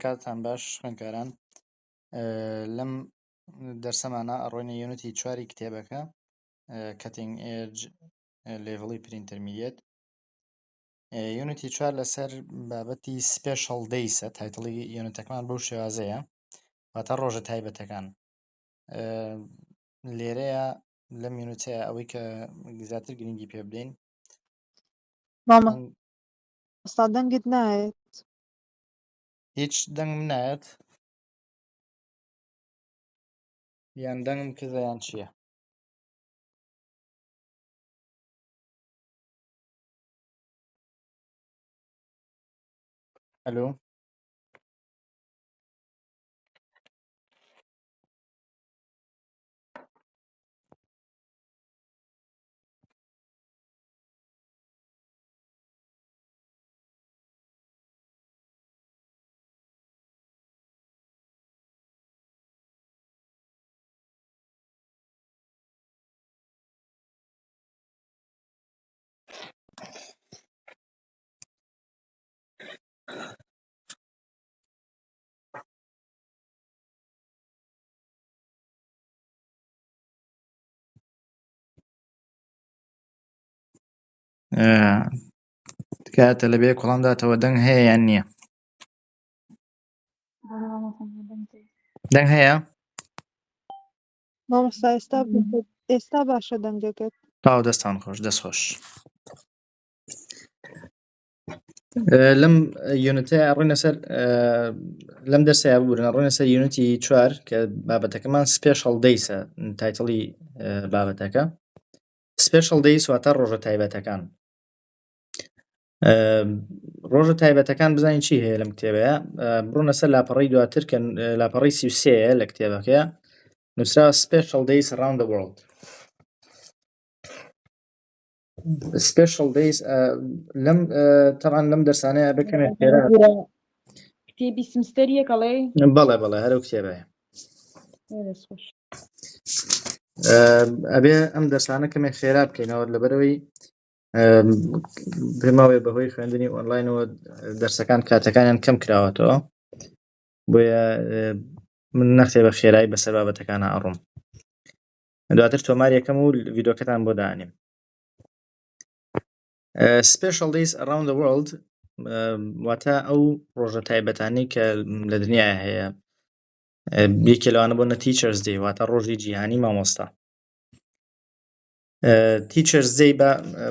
کاتتان باش خوێندکاران لەم دەرسەمانە ئەڕۆینە یونیتی 4 کتێبەکە کەتینگ ئێج لێڤڵی پرینتەرمیدیێت یونیتی 4 لەسەر بابەتی سپێشەڵ دەیسە تایتڵی یونیتەکەمان بەو شێوازەیە واتە ڕۆژە تایبەتەکان لێرەیە لەم یونیتەیە ئەوەی کە زیاتر گرنگی پێ بدەین ئەستا دەنگت نایەت هیچ دەنگم نایەت یان دەنگم کردە یان چییە ئەلۆ تکایە لەبێ کوڵام داتەوە دەنگ هەیە یان نییە دەنگ هەیە مامۆستا ئێستا باشە دەنگەکەت تاو دەستان خۆش دەست خۆش لەم یونیتەیە ڕووینە سەر لەم دەرسەیە ببوورن ڕووینە سەر یونیتی 4 کە بابەتەکەمان سپێشەڵ دەیسە تایتڵی بابەتەکە سپێشەڵ دەیس واتە ڕۆژە تایبەتەکان ڕۆژە تایبەتەکان بزانین چی هەیە لەم کتێبەیە بڕۆنە سەر لاپەڕەی دواتر کە لاپەڕەی 33 لە کتێبەکەیە نووسرا سپێشەڵ دەیس around the world سپێشەڵ دەیس لەم تەڕان لەم دەرسانەیە بکەمێ خێرا کتێبی سمستەریەکەڵێ بەڵێ بەڵێ هەرو کتێبەیە ئەبێ ئەم دەرسانە کەمێک خێرا بکەینەوە لەبەرەوەی پێماوێ بەهۆی خوێندنی ئۆنلاینەوە دەرسەکان کاتەکانیان کەم کراوەتەوە بۆیە من نەختێ بە خێرایی بەسەر بابەتەکانە ئەڕۆم دواتر تۆمار یەکەم و ڤیدۆکەتان بۆ دانیم Special days around the world واتە ئەو ڕۆژە تایبەتانی کە لە دنیای هەیە یەکێ لەوانە بۆنە Teachers Day واتە ڕۆژی جیهانی مامۆستا Teachers Day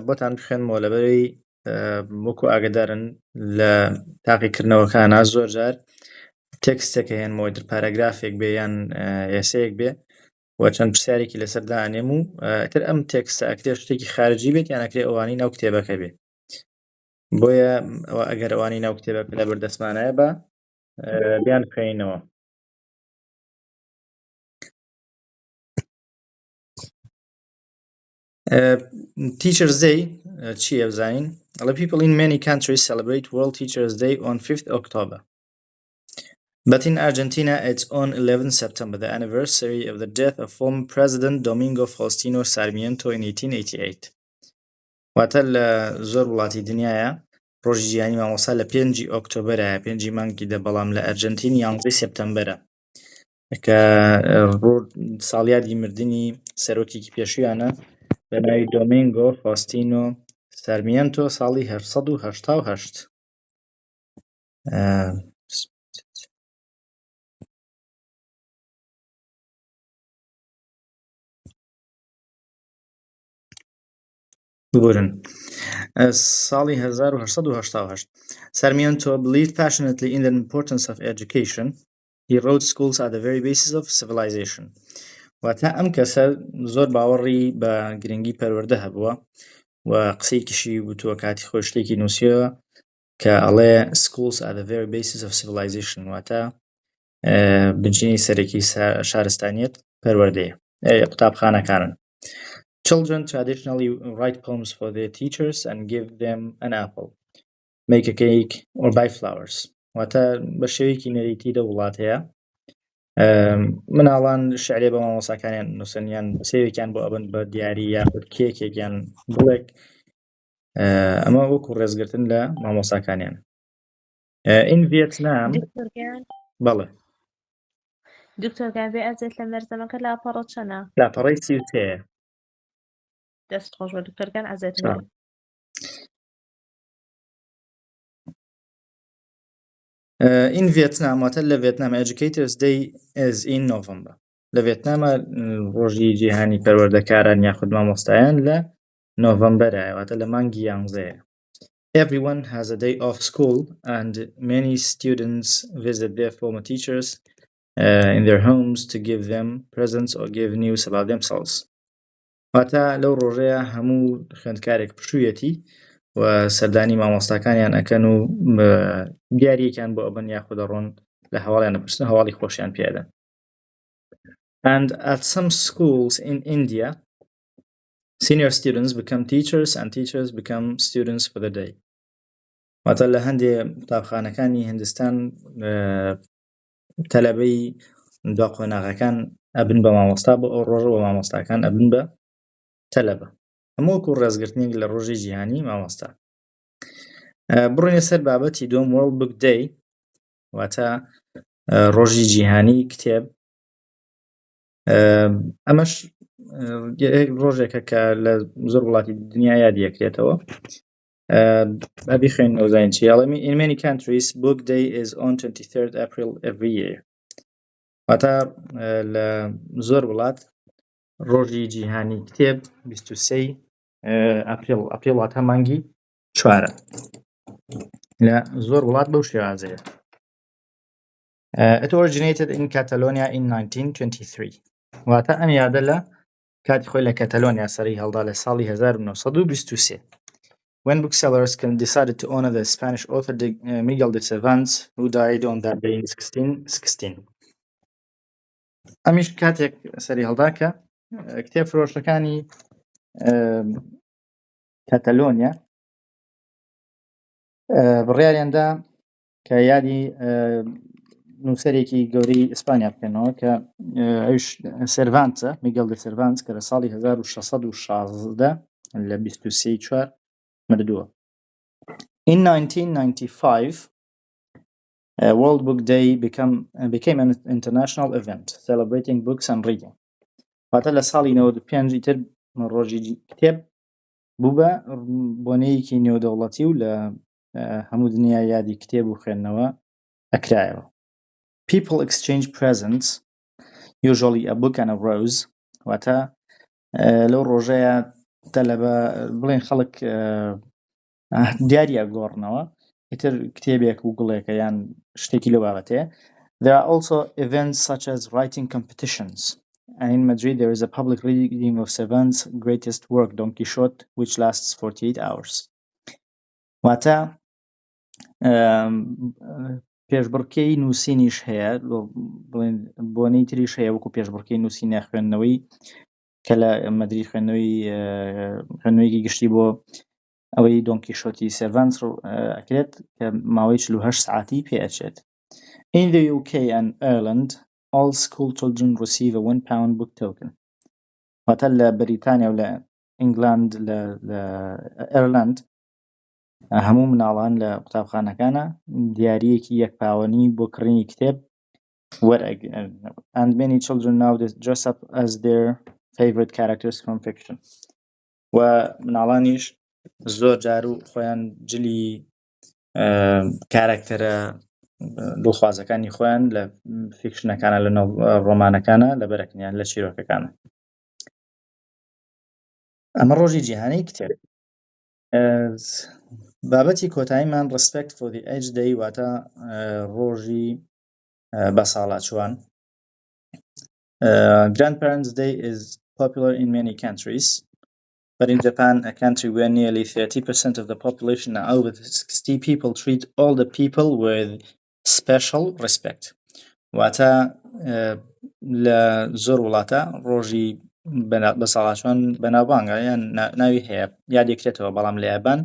بۆتان بخوێنمەوە لەبەرەوەی وەکو ئاگادارن لە تاقیکردنەوەکانە زۆر جار تێکستێکە هێنمەوە در پاراگرافێک بێ یان ئێسەیەک بێ و چەند پرسیارێکی لەسەر دانێم و تر ئەم تێکستە ئەکرێ شتێکی خارجی بێت یان ئەکرێ ئەوانی ناو کتێبەکە بێ بۆیە ئەگەر ئەوانی ناو کتێبەکە لە بەردەستمانایە بە بیان بخوێنینەوە Teachers Day چییە بزانین ئەڵە people in many countries celebrate World Teachers Day on 5th October But in Argentina, it's on 11 September, the anniversary of the death of former President Domingo Faustino Sarmiento in 1888. واتە لە زۆر وڵاتی دنیاە ڕۆژی جیهانی مامۆستا لە 5 ئۆکتۆبەرە 5 مانگیدا بەڵام لە ئەرجنتین 11 سپتەمبەرە کە ساڵیادی مردنی سەرۆکێکی پێشویانە بە ناوی دۆمینگۆ فاستینۆ سارمیێنتۆ ساڵی 1888 ببورن ساڵی 1888 Sarmiento believed passionately in the importance of education. He wrote schools are the very basis of civilization. واتە ئەم کەسە زۆر باوەڕی بە گرنگی پەروەردە هەبووە و قسەیەکیشی وتووە کاتی خۆی شتێکی نووسیەوە کە ئەڵێ schools are the very basis of civilization واتە بنچینی سەرەکی شارستانیەت پەروەردەیە قوتابخانەکانن Children traditionally write poems for their teachers and give them an apple, make a cake or buy flowers. واتە بە شێوەیەکی نەریتی لە وڵات هەیە مناڵان شعرێ بە مامۆساکانیان نووسن یان سێوێکیان بۆ ئەبن بە دیاری یاخود کێکێکیان بڵێک ئەمە وەکو ڕێزگرتن لە مامۆساکانیان in Vietnam بەڵێ دکتۆرگان بێ ئەزێت لە مەرزەمەکە لاپەڕۆ چەنە لاپەڕەی 33 دەست خۆش بە دکتۆرگان ئەزێت چاو. In Vietnam واتە لە ڤێتنام Educators Day is in November لە ڤێتنامە ڕۆژی جیهانی پەروەردەکاران یاخود مامۆستایان لە نۆڤەمبەرە واتە لە مانگی 11. Everyone has a day off school and many students visit their former teachers in their homes to give them presents or give news about themselves. واتە لەو ڕۆژەیە هەموو خوێندکارێک پشوویەتی و سەردانی مامۆستاکانیان ئەکەن و دیاریەکیان بۆ ئەبن یاخود دەڕۆن لە هەواڵیان ئەپرسن هەواڵی خۆشیان پێدەن. And at some schools in India, senior students become teachers and teachers become students for the day. واتە لە هەندێک قوتابخانەکانی هیندستان تەلەبەی دوا قۆناغەکان ئەبن بە مامۆستا بۆ ئەو ڕۆژە و مامۆستاکان ئەبن بە تەلەبە هەمووەکو ڕێزگرتنێک لە ڕۆژی جیهانی مامۆستا. بڕۆینە سەر بابەتی دووەم World Book Day واتە ڕۆژی جیهانی کتێب. ئەمەش ڕۆژێکە کە لە زۆر وڵاتی دنیا یادی دەکرێتەوە. ئەبی خوێنەوە زین چیاڵە. In many countries, Book Day is on 23rd April every year. واتە لە زۆر وڵات ڕۆژی جیهانی کتێب 23 ئەپریل واتە مانگی 4 لە زۆر وڵات بەو شێوازەیە. It originated in Catalonia in 1923. واتە ئەم یادە لە کاتی خۆی لە کەتەلۆنیا سەری هەڵدا لە ساڵی 1923. When booksellers decided to honor the Spanish author Miguel de Cervantes, who died on that day in 1616. ئەمیش کاتێک سەری هەڵدا کە کتێب فرۆشەکانی کەتەلۆنیا بڕیاریاندا کە یادی نووسەرێکی گەورەی ئیسپانیا بکەنەوە کە ئەوش سێروانتە میگەل دە سێروانتس کە لە ساڵی 1616 لە 23/4 مردووە. In 1995, World Book Day became an international event celebrating books and reading. واتە لە ساڵی 95 تر ڕۆژی کتێب بوو بە بۆنەیەکی نێودەوڵەتی و لە هەموو دنیا یادی کتێب و خوێندنەوە ئەکرایەوە. People exchange presents, usually a book and a rose. واتە لەو ڕۆژەیە تەلەبە بڵێن خەڵک دیاریە گۆڕنەوە ئیتر کتێبێک و گوڵێکە یان شتێکی لەو بابەتەیە. There are also events such as writing competitions. And in Madrid there is a public reading of Cervantes' greatest work, Don Quixote, which lasts 48 hours. واتە پێشبڕکێی نووسینیش هەیە بۆنەی تریش هەیە وەکو پێشبڕکەی نووسینە خوێندنەوەی کە لە مەدرید خوێندنەوەیەکی گشتی بۆ ئەوەی دۆن کیشۆتی سێڤانس ئەکرێت کە ماوەی 48 ساعتی پێ ئەچێت. In the UK and Ireland, all school children receive a £1 book token. واتە لە بەریتانیا و لە ئینگلاند لە ئێرلند هەموو مناڵان لە قوتابخانەکانە دیاریەکی £1 بۆ کڕینی کتێب وەرئەگرن. And many children now dress up as their favorite characters from fiction. و مناڵانیش زۆر جار و خۆیان جلی کارکتەرە دڵخوازەکانی خۆیان لە فیکشنەکانە لە ڕۆمانەکانە لە بەرەکنیان لە چیرۆکەکانە. ئەمە ڕۆژی جیهانی کتێب. بابەتی کۆتاییمان Respect for the Age Day واتە ڕۆژی بەساڵاچوان. Grandparents' Day is popular in many countries, but in Japan, a country where nearly 30% of the population are over 60, people treat older people with special respect. واتە لە زۆر وڵاتە ڕۆژی بەساڵاچوان بەناوبانگە یان ناوی هەیە یادێکرێتەوە بەڵام لە یابان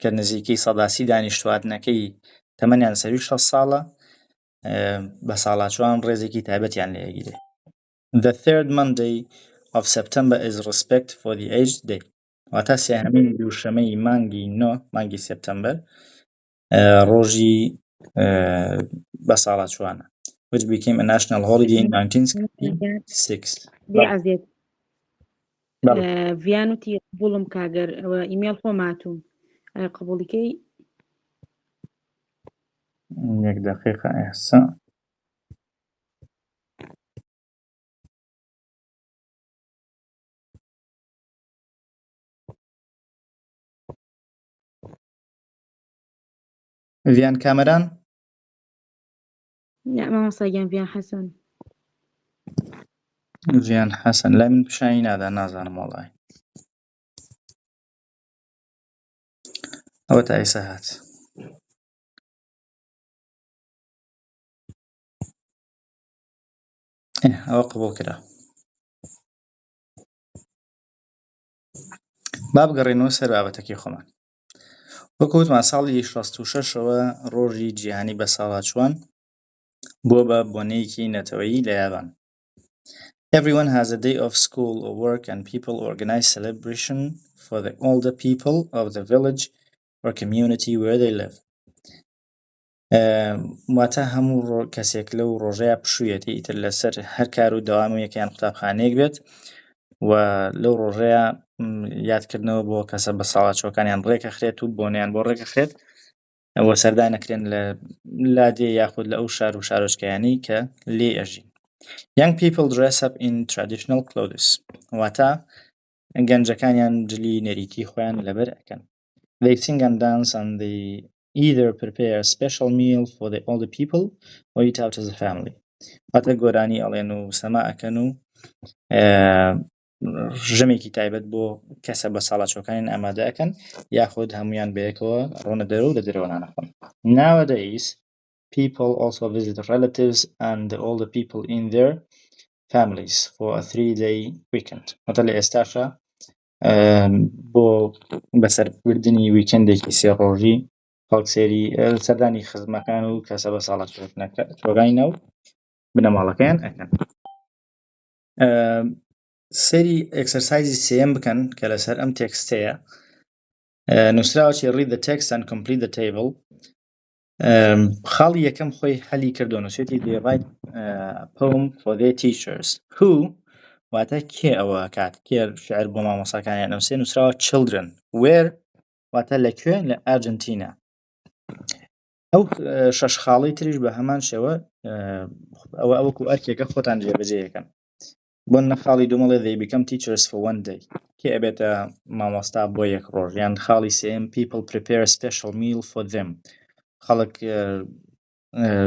کە نزیکەی 130 دانیشتوانەکەی تەمەنیان سەروی 6 ساڵە بەساڵاچوان ڕێزێکی تایبەتیان لێگیرێ. The third Monday of September is Respect for the Aged Day. واتە سێهەمین دووشەمەی مانگی 9 مانگی سپتەمبەر ڕۆژی بە ساڵا چوانە which became a national holiday in 1966. بێعەزێت بەڵێ ڤیان وتی قبوڵم کاگەر ئەوە ئیمێل خۆماتوم قبوڵیکەی یەک دقیقە ئێستا ڤیان کامەران مامۆستاگیان ڤیان حەسەن ڤیان حەسەن لای من پیشانی نادا نازانم وەڵای ئەوە تا ئێستا هات ئەوە قبوڵ کرا با بگەڕێنەوە سەر بابەتەکەی خۆمان وەکو وتمان ساڵی 66ەوە ڕۆژی جیهانی بە ساڵا چوان بۆ بە بۆنەیەکی نەتەوەیی لە یابان. Everyone has a day off school or work and people organize celebration for the older people of the village or community where they live. واتە هەموو کەسێک لەو ڕۆژەیە پشوویەتی ئیتر لەسەر هەر کار و دەوامێکیان قوتابخانەیەک بێت و لەو ڕۆژەیە یادکردنەوە بۆ کەسە بە ساڵاچۆکانیان ڕێکەخرێت و بۆنیان بۆ ڕێکەخرێت ئەوە سەردانەکرێن لە لادێ یاخود لە ئەو شار و شارۆچکەیانی کە لێ ئەژین. Young people dress up in traditional clothes. واتە گەنجەکانیان جلی نەریتی خۆیان لەبەر ئەکەن. They sing and dance and they either prepare a special meal for the older people or eat out as a family. واتە گۆرانی ئەڵێن و سەما ئەکەن و ژەمێکی تایبەت بۆ کەسە بە ساڵاچۆکانیان ئامادە ئەکەن یاخود هەمویان بەیەکەوە ڕۆنە دەرەوە لە دەرەوە نانەخۆن. Nowadays, people also visit relatives and the older people in their families for a 3-day weekend. واتە لە ئێستاشە بۆ بەسەربردنی ویکندێکی سێ ڕۆژی خەڵک سێری سەردانی خزمەکان و کەسە بە ساڵاچۆکانی ناو بنەماڵەکەیان ئەکەن. سەری ئەکسەرسایزی سێیەم بکەن کە لەسەر ئەم تێکستەیە نووسراوەکی read the text and complete the table. خاڵی یەکەم خۆی هەلی کردو نووسێتی they write a poem for their teachers. Who واتە کێ ئەوە کات کێ شعر بۆ مامۆساکانیان نووسێ نووسراوە children. Where واتە لەکوێ لە ئارجنتینا. ئەو شەش خاڵی تریش بە هەمان شێوە ئەوە ئەوەکو ئەرکێکە خۆتان جێبەجێ یەکەن. بۆ نەخاڵی دوومەڵێ they become teachers for one day. کێ ئەبێتە مامۆستا بۆ یەک ڕۆژ یان خاڵی سێم people prepare a special meal for them. خەڵک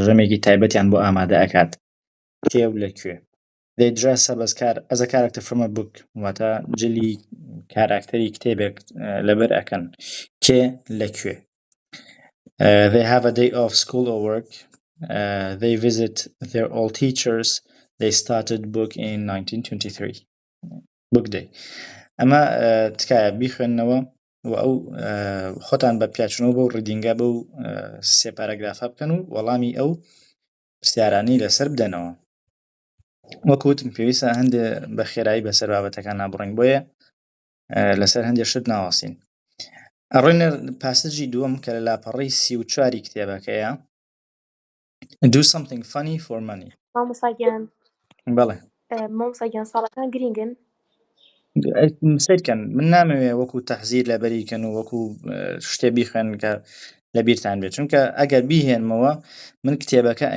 ژەمێکی تایبەتیان بۆ ئامادە ئەکات کێ و لەکوێ. They dress up as a character from a book. واتە جلی کاراکتەری کتێبێک لەبەر ئەکەن کێ لەکوێ. They have a day off school or work. They visit their old teachers. They started book in 1923. Book day. ئەمە تکایە بیخوێننەوە و ئەو خۆتان بە پیاچنەوە بۆ ڕیدینگە بە و سێ پاراگرافا بکەن و وەڵامی ئەو پرسیارانی لەسەر بدەنەوە. وەکوتم پێویستە هەندێ بە خێرایی بەسەر بابەتەکان نابڕین بۆیە لەسەر هەندێک شت ناوەسین. ئەڕۆینە پاسەجی دووەم کە لە لاپەڕەی 34 کتێبەکەیە do something funny for money. مامۆستاگیان بەڵێ مامۆستاگیان ساڵەکان گرینگن سیرکەن من نامەوێ وەکو تەحزیر لەبەریکەن و وەکو شتێ بیخوێن کە لە بیرتان بێت چونکە ئەگەر بیهێنمەوە من کتێبەکە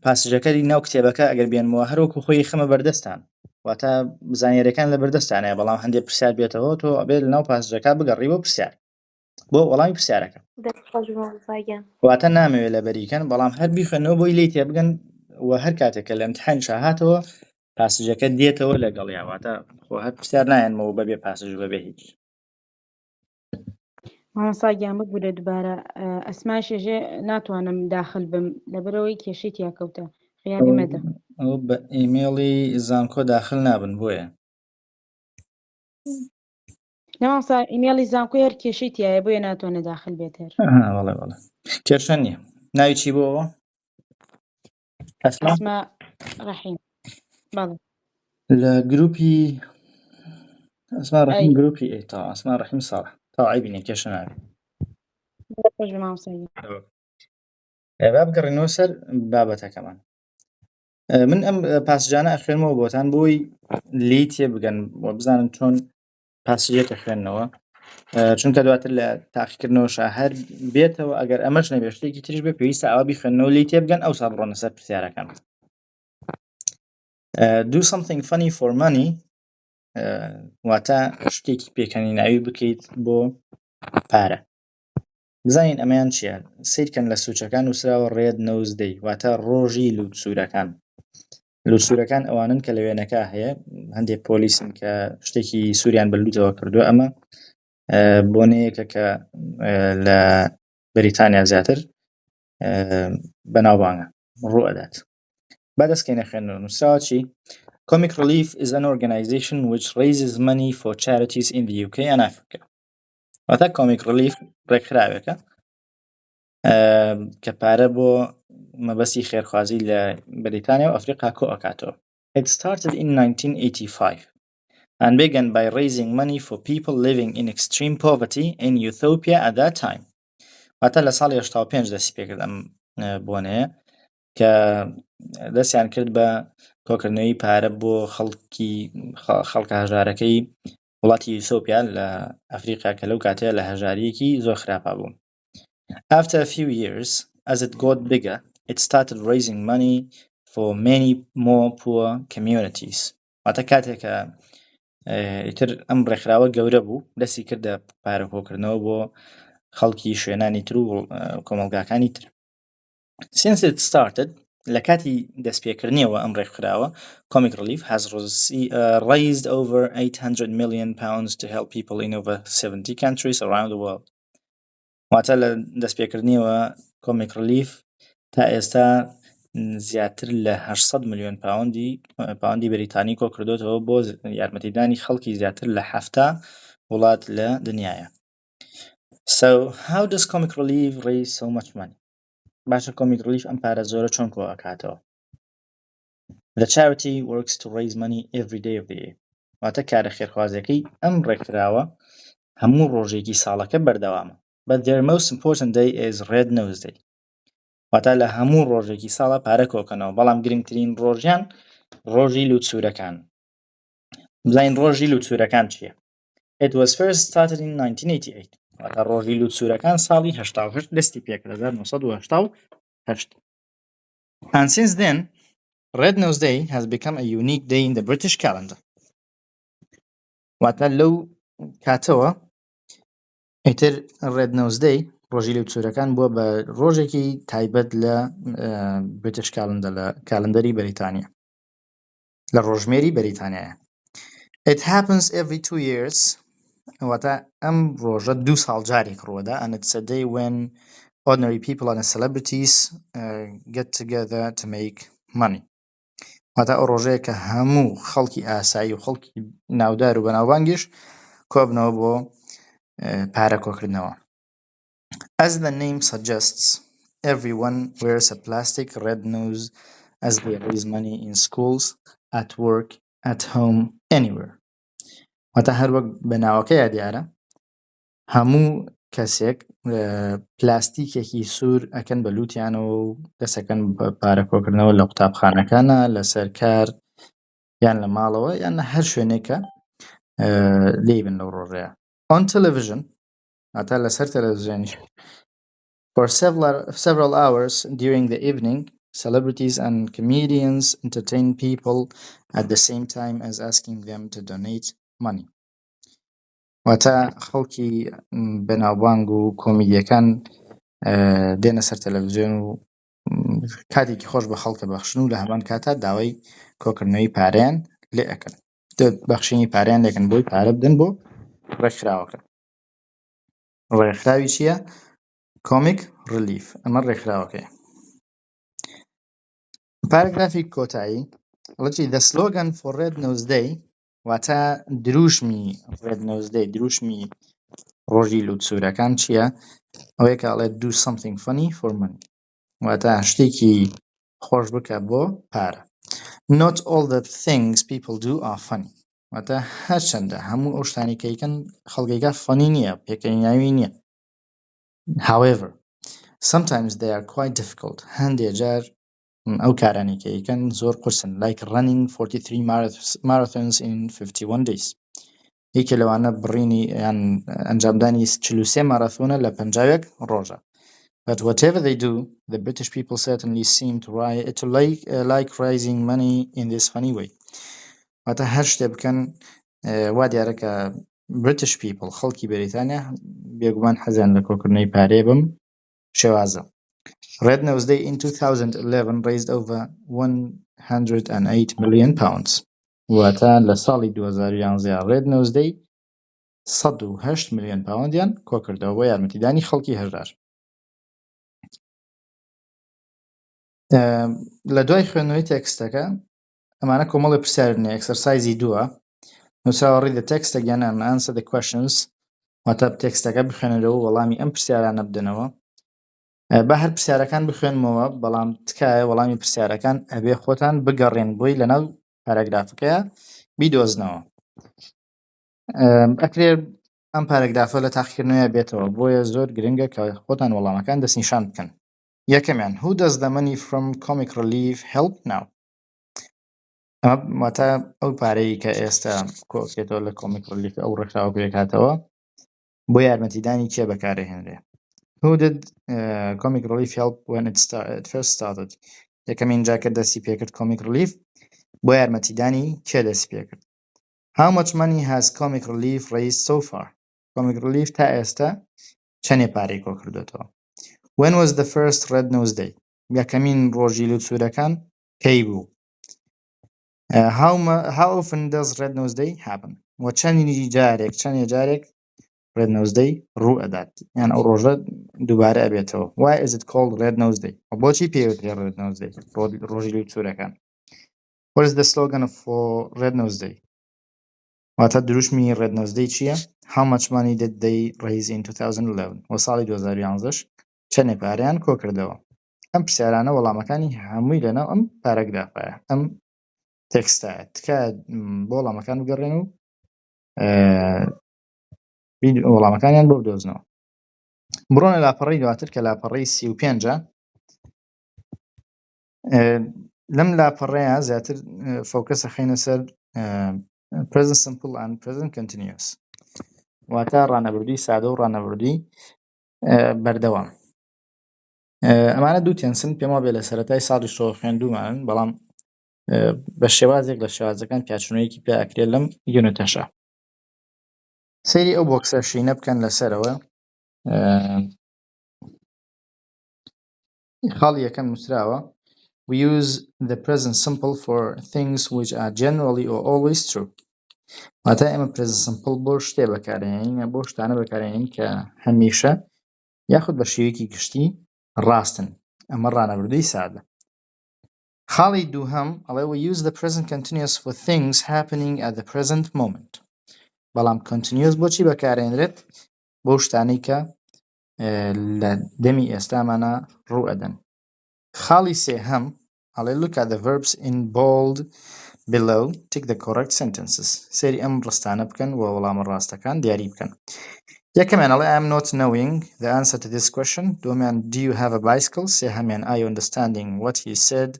پاسەجەکەی ناو کتێبەکە ئەگەر بێنمەوە هەروەکو خۆی خەمە بەردەستان واتە بزانێرەکان لە بەردەستانەیە بەڵام هەندێک پرسیار بێتەوە تۆ ئەبێت لە ناو پاسەجەکە بگەڕیبۆ پرسیار بۆ وەڵامی پرسیارەکە دەستخۆش مامۆستاگیان واتە نامەوێت لە بەریکەن بەڵام هەر بیخوێنەوە بۆی لی تێ بگەن و هەر کاتێکە لە ئیمتیحان هاتەوە پاسەجەکە دێتەوە لەگەڵیا واتە خۆ هەر پرسیار نایەنمەوە بەبێ پاسەژ بەبێ هیچ. مامۆستاگیان ببوورە دووبارە ئەسمای شێژێ ناتوانم داخل بم لەبەرەوەی کێشەی تیاکەوتە خیابی مەدە. ئەو بە ئیمێڵی زانکۆ داخل نابن بۆیە نەمامۆستا ئیمێڵی زانکۆی هەر کێشەی تایە بۆیە ناتوانێت داخل بێت هەر. وەڵێ کێشە نییە. ناوی چی بۆەوە؟ ئەسما ڕەحیم. بەڵێ لە گروپی ئەسما ڕەحیم گروپی ئێتا ئەسما ڕەحیم ساڵح تا عیبینێ کێشە نابێت. خۆش بە مامۆستاگیان. با بگەڕێنەوە سەر بابەتەکەمان. من ئەم پاسجانە ئەخوێنمەوە بۆتان بۆی لی تێبگەن بۆ بزانن چۆن پاسیجێک ئەخوێننەوە، چونکە دواتر لە تاقیکردنەوەشە هەر بێتەوە ئەگەر ئەمەش نەبێت شتێکی تریش بێ پێویستە ئەوە بیخوێننەوە لی تێبگەن ئەوسا بڕۆنە سەر پرسیارەکان. Do something funny for money واتە شتێکی پێکەنیناوی بکەیت بۆ پارە. بزانین ئەمەیان چییە؟ سیرکەن لە سوچەکان وسراوە ڕێد نەوزدەی واتە ڕۆژی لووتسوورەکان. لووتسوورەکان ئەوانن کە لە وێنەکە هەیە، هەندێک پۆلیسن کە شتێکی سووریان بەلووتەوە کردووە. ئەمە بۆنەیەکە کە لە بەریتانیا زیاتر بەناوبانگە ڕوو ئەدات. بەدەستکەینە خوێندنەوە. نووسراوە چی؟ Comic Relief is an organization which raises money for charities in the UK and Africa. واتە Comic Relief ڕێکخراوێکە کە پارە بۆ مەبەستی خێرخوازی لە بەریتانیا و ئەفریقا کۆ ئەکاتەوە. It started in 1985 and began by raising money for people living in extreme poverty in Ethiopia at that time. واتە لە ساڵی 85 دەستی پێکرد ئەم بۆنەیە کە دەستیان کرد بە کۆکردنەوەی پارە بۆ خەڵکە هەژارەکەی وڵاتی ئیثۆپیا لە ئەفریقا کە لەو کاتەیە لە هەژاریەکی زۆر خراپە بوو. After a few years, as it got bigger, it started raising money for many more poor communities. واتە کاتێکە ئیتر ئەم ڕێکخراوە گەورە بوو، دەستی کردە پارە کۆکردنەوە بۆ خەڵکی شوێنانی تر و کۆمەڵگاکانی تر. Since it started, لە کاتی دەستپێکردنیەوە ئەم ڕێکخراوە Comic Relief has raised over £800 million to help people in over 70 countries around the world. واتە لە دەستپێکردنیەوە Comic Relief تا ئێستا زیاتر لە 800 ملیۆن پاوەندی بەریتانی کۆ کردوتەوە بۆ یارمەتیدانی خەڵکی زیاتر لە 7 وڵات لە دنیاە. So how does Comic Relief raise so much money? باشە Comic Relief ئەم پارە زۆرە چۆن کۆ ئەکاتەوە؟ The charity works to raise money every day of the year. واتە کارە خێرخوازیەکەی ئەم ڕێکخراوە هەموو ڕۆژێکی ساڵەکە بەردەوامە. But their most important day is Red Nose Day. واتە لە هەموو ڕۆژێکی ساڵە پارە کۆکەنەوە، بەڵام گرنگترین ڕۆژیان ڕۆژی لووتسوورەکان. بزانین ڕۆژی لووتسوورەکان چییە؟ It was first started in 1988. واتە ڕۆژی لووتسوورەکان ساڵی 1988 دەستی پێکرد 1988. And since then, Red Nose Day has become a unique day in the British calendar. واتە لەو کاتەوە ئیتر Red Nose Day ڕۆژی لووتسوورەکان بووە بە ڕۆژێکی تایبەت لە British calendar لە کالندەری بەریتانیا، لە ڕۆژمێری بەریتانیایە. It happens every 2 years. واتە ئەم ڕۆژە 2 ساڵ جارێک ڕۆدا and it's a day when ordinary people and celebrities get together to make money. واتە ئەو ڕۆژەیە کە هەموو خەڵکی ئاسایی و خەڵکی ناودار و بەناوبانگیش کۆبنەوە بۆ پارە کۆکردنەوە. As the name suggests, everyone wears a plastic red nose as they raise money in schools, at work, at home, anywhere. واتە هەر وەک بەناوەکەیە دیارە هەموو کەسێک پلاستیکێکی سوور ئەکەن بە لووتیانەوە و دەسەکەن بە پارە کۆکردنەوە لە قوتابخانەکانە، لەسەر کار یان لە ماڵەوە یان لە هەر شوێنێکە لێبن لەو ڕۆژەیە. On television واتە لەسەر تەلەڤیزیۆنیش for several hours during the evening, celebrities and comedians entertain people at the same time as asking them to donate money. واتە خەڵکی بەناوبانگ و کۆمیدیەکان دێنە سەر تەلەڤیزیۆن و کاتێکی خۆش بە خەڵکە بەخشن و لە هەمان کاتە داوای کۆکردنەوەی پارەیان لێ ئەکەن، بەخشینی پارەیان لێکن بۆی پارە بدەن بۆ ڕێکخراوەکە. ڕێکخراوی چییە؟ Comic Relief. ئەمە ڕێکخراوەکەیە. پاراگرافی کۆتایی The slogan for Red Nose Day واتە دروشمی Red Nose Day، دروشمی ڕۆژی لووتسوورەکان چییە؟ ئەوەیە کە ئەڵێت Do something funny for money. واتە شتێکی خۆش بکە بۆ پارە. Not all the things people do are funny. واتە هەرچەندە هەموو ئەو شتانی کە ئەیکەن خەڵکێکە فەنی نییە، پێکەنیناوی نییە. However, sometimes they are quite difficult هەندێک جار ئەو کارانی کە ئەیکەن زۆر قورسن like running 43 marathons in 51 days یەکێ لەوانە بڕینی یان ئەنجامدانی 43 مارەثۆنە لە 50 ڕۆژە. But whatever they do, the British people certainly seem to like raising money in this funny way. واتە هەر شتێ بکەن وا دیارە کە British people خەڵکی بەریتانیا بێگومان حەزیان لە کۆکردنەوەی پارەیە بم شێوازە. Red Nose Day in 2011 raised over 108 million pounds. واتە لە ساڵی 2011 Red Nose Day 108 ملیۆن پاوەندیان کۆکردەوە بۆ یارمەتیدانی خەڵکی هەژار. لە دوای خوێندنەوەی تێکستەکە ئەمانە کۆمەڵی پرسیارنێ ئەکسەرسایزی دووە نووسراوە read the text again and answer the questions واتە تێکستەکە بخوێنەرەوە وەڵامی ئەم پرسیارانە بدەنەوە. بە هەر پرسیارەکان بخوێنمەوە بەڵام تکایە وەڵامی پرسیارەکان ئەبێ خۆتان بگەڕێن بۆی لەناو پاراگرافەکەیە بیدۆزنەوە. ئەکرێ ئەم پاراگرافە لە تاقیکردنەوەیە بێتەوە بۆیە زۆر گرنگە کە خۆتان وەڵامەکان دەستنیشان بکەن. یەکەمیان Who does the money from comic relief help now؟ ئەمە واتە ئەو پارەی کە ئێستا کۆکێتەوە لە comic relief ئەو ڕێکخراوە پێکاتەوە بۆ یارمەتیدانی کێ بەکارەهێنرێ. Who did comic relief help when it first started؟ یەکەمین جاکە دەستی پێکرد comic relief بۆ یارمەتیدانی کێ دەستی پێکرد. How much money has comic relief raised so far؟ comic relief تا ئێستا چەندێ پارەی کۆکردوێتەوە. When was the first Red Nose Day؟ یەکەمین ڕۆژی لووتسوورەکان کەی بوو؟ How often does Red Nose Day happen؟ و چەندی جارێک Red Nose Day ڕوو ئەدات یان ئەو ڕۆژە دووبارە ئەبێتەوە. Why is it called Red Nose Day؟ بۆچی پێوترێ Red Nose Day ڕۆژی لووتسوورەکان؟ What is the slogan for Red Nose Day؟ واتە دروشمی Red Nose Day چییە؟ How much money did they raise in 2011؟ وە ساڵی 2011ش چەندێ پارەیان کۆکردەوە. ئەم پرسیارانە وەڵامەکانی هەمووی لەناو ئەم پاراگرافایە ئەم تێکستایە تکایە بۆ وەڵامەکان بگەڕێن و وەڵامەکانیان بۆ بدۆزنەوە. بڕۆنە لاپەڕەی دواتر کە لاپەڕەی 35ە. لەم لاپەڕەیە زیاتر فۆکەسە خەینە سەر present simple and present continuous واتە ڕانەبردووی سادە و ڕانەبردووی بەردەوام. ئەمانە دوو تێنسن پێم وابێ لە سەرەتای ساڵی شۆ خوێندوومانن بەڵام بە شێوازێک لە شێوازەکان پیاچونەوەیەکی پێ ئەکرێت لەم یونتەشە. سەیری ئەو بۆکسە شینە بکەن لەسەرەوە. خاڵی یەکەم نووسراوە We use the present simple for things which are generally or always true. واتە ئێمە present simple بۆ شتێ بەکارهێنین بۆ شتانە بەکارهێنین کە هەمیشە یاخود بە شێوەیەکی گشتی ڕاستن. ئەمە ڕانەبردووی سادە. خاڵی دووهەم ئەڵێ We use the present continuous for things happening at the present moment. بەڵام continuous بۆچی بەکارهێنرێت؟ بۆ شتانەی کە لە دەمی ئێستامانە ڕوو ئەدەن. خاڵی سێهەم ئەڵێ Look at the verbs in bold below, tick the correct sentences. سێری ئەم ڕستانە بکەن و وەڵامە ڕاستەکان دیاری بکەن. یەکەمیان ئەڵێ I am not knowing the answer to this question. دووەمیان Do you have a bicycle؟ سێهەمیان Are you understanding what he said؟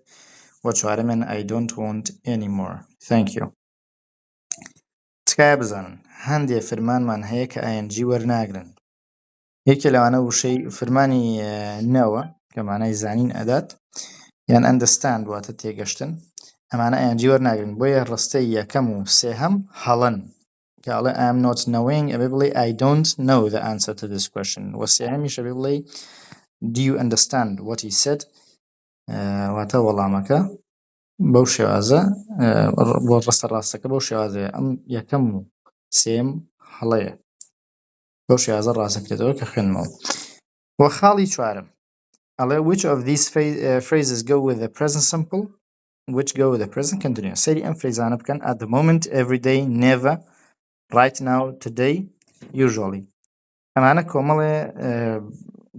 و چوارەمیان I don't want any more. Thank you. تکایە بزانن هەندێک فرمانمان هەیە کە ING وەرناگرن. یەکێ لەوانە وشەی فرمانی نەوە کە مانای زانین ئەدات یان understand واتە تێگەشتن ئەمانە ING وەرناگرن بۆیە ڕستەی یەکەم و سێهەم هەڵەن کە ئەڵێ I am not knowing ئەبێ بڵێ I don't know the answer to this question و سێهەمیش ئەبێ بڵێ Do you understand what he said؟ واتە وەڵامەکە بەو شێوازە بۆ ڕستە ڕاستەکە بەو شێوازەیە ئەم یەکەم و سێم هەڵەیە بەو شێوازە ڕاستەکرێتەوە کە خوێنمەوە. وە خاڵی چوارم ئەڵێ Which of these phrases go with the present simple? Which go with the present continuous؟ سەیری ئەم فریزانە بکەن At the moment, every day, never, right now, today, usually. ئەمانە کۆمەڵێ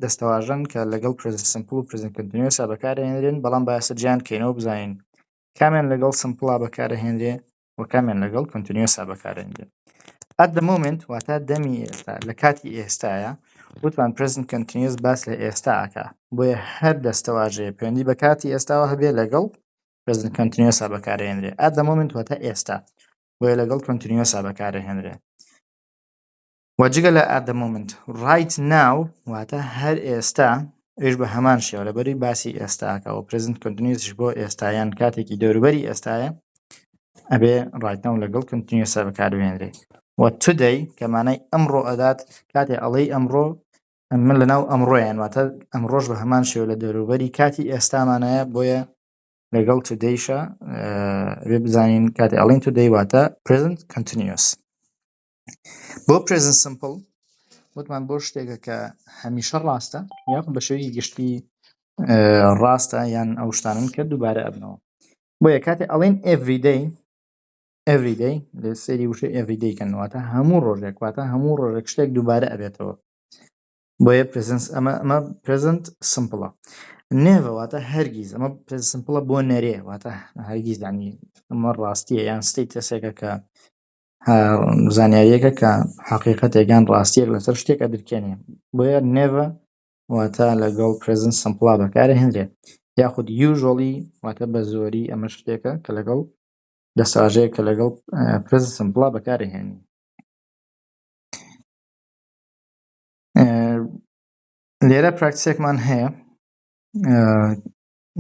دەستەواژەن کە لەگەڵ present simple و present continuous بەکارهێنرێن بەڵام بایەسە جیان کەینەوە بزانین کامیان لەگەڵ simple بەکارهێنرێ و کامیان لەگەڵ continuous بەکارهێنرێ. At the moment واتە دەمی ئێستا لە کاتی ئێستایە وتمان present continuous باس لە ئێستا ئەکا بۆیە هەر دەستەواژەیە پەیوەندی بە کاتی ئێستاوە هەبێ لەگەڵ present continuous بەکارهێنرێ at the moment واتە ئێستا بۆیە لەگەڵ continuous بەکارهێنرێ وەجگە لە at the moment right now واتە هەر ئێستا ئێش بە هەمان شێوە لەبەری باسی ئێستاکە و present continuous بۆ ئێستایان کاتێکی دەوروبەری ئێستایە ئەبێ right now لەگەڵ continuous بەکارهێنرێ و today کە مانای ئەمڕۆ ئەدات کاتێ ئەڵەی ئەمڕۆ من لەناو ئەمڕۆیان واتە ئەمڕۆژ بە هەمان شێوە لە دەوروبەری کاتی ئێستامانایە بۆیە لەگەڵ todayشە ئەبێ بزانین کاتێ ئەڵین today واتە present continuous بۆ present simple وتمان بۆ شتێکە کە هەمیشە ڕاستە یاخود بە شێوەیەکی گشتی ڕاستە یان ئەو شتانن کە دووبارە ئەبنەوە بۆیە کاتێ ئەڵین everyday لە سەیری وشەی everyday کەنواتە هەموو ڕۆژێک واتە هەموو ڕۆژێک شتێک دووبارە ئەبێتەوە بۆیە ئەمە present simple never واتە هەرگیز ئەمە present simple بۆ نەرێ واتە هەرگیز ینی ئەمە ڕاستیە یان ستیتەسێکە کە زانیاریەکە کە حەقیقەتێکیان ڕاستیەک لەسەر شتێک ئەدرکێنێ بۆیە never واتە لەگەڵ present simple بەکارهێنرێت یاخود usually واتە بە زۆری ئەمە شتێکە کە لەگەڵ دەساژەیە کە لەگەڵ present simple بەکارهێنی لێرە پراکتیسێکمان هەیە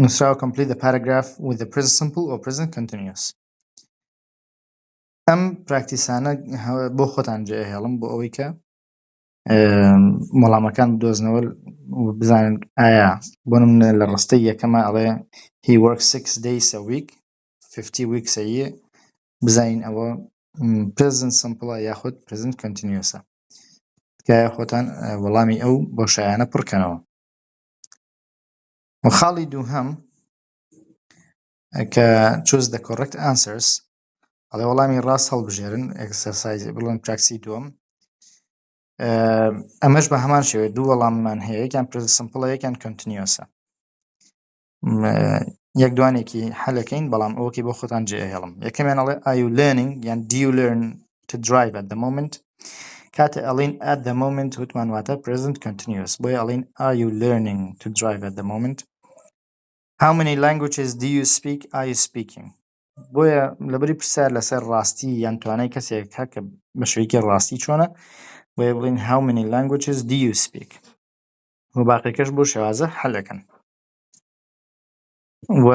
نووسراوە complete the paragraph with the present simple or present continuous ئەم پراکتیسانە بۆ خۆتان جێهێڵم بۆ ئەوەی کە وەڵامەکان بدۆزنەوە و بزانن ئایا بۆ نمونە لە ڕستەی یەکەمە ئەڵێ he works 6 days a week 50 weeks a year بزانین ئەوە present simple یاخود present continuous تکایە خۆتان وەڵامی ئەو بۆشایانە پڕکەنەوە و خاڵی دووهەم کە choose the correct answers ئەڵێ وەڵامی ڕاست هەڵبژێرن exercise بڵێن پراکسی دووەم ئەمەش بە هەمان شێوەیە دوو وەڵاممان هەیە یەکیان present simple یەکیان continuous یەک دوانێکی حەلەکەین بەڵام ئەوەکی بۆ خۆتان جێهێڵم یەکەمیان ئەڵێ are you learning یان do you learn to drive at the moment کاتە ئەڵین at the moment وتمان واتە present continuous بۆیە ئەڵین are you learning to drive at the moment how many languages do you speak are you speaking بۆیە لەبەری پرسیار لەسەر ڕاستی یان توانای کەسێک کە بە شێوەیەکی ڕاستی چۆنە بۆیە بڵین how many languages do you speak و باقیەکەش بۆ شێوازە حەلەکەن و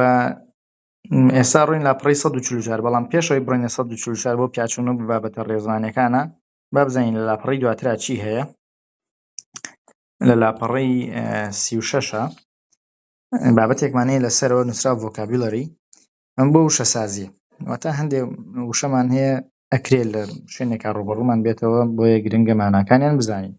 ئێستا ڕووین لاپەڕەی 144 بەڵام پێشەوەی بڕینە 144 بۆ پیاچوونە بە بابەتە ڕێزمانەکانە با بزانین لە لاپەڕەی دواترا چی هەیە لە لاپەڕەی 36 بابەتێکمانەیە لەسەرەوە نووسرا vocabulary ئەم بۆ وشەسازی واتە هەندێک وشەمان هەیە ئەکرێت لە شوێنێکا ڕوبەڕوومان بێتەوە بۆیە گرنگە ماناکانیان بزانین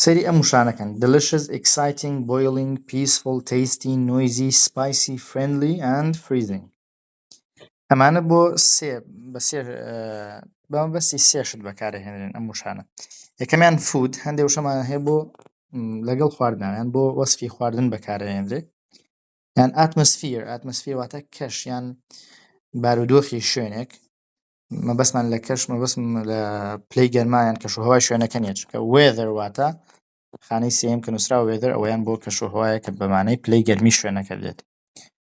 سەری ئەم وشانەکەن delicious, exciting, boiling, peaceful, tasty, noisy, spicy, friendly and freezing ئەمانە بۆ بەستی سێشت بەکارهێنرێن ئەم وشانە یەکەمیان food هەندێک وشەمان هەیە بۆ لەگەڵ خواردنیان بۆ وەسفی خواردن بەکارهێنرێت یان atmosphere واتە کەش یان بارودۆخی شوێنێک مەبەستمان لە کەش مەبەستم لە پلەی گەرمایان کەشوهەوای شوێنەکە نیە چونکە weather واتە خانەی سێم کە نووسراوە weather ئەوەیان بۆ کەشوهەوایە کە بەمانەی پلەی گەرمی شوێنەکە دێت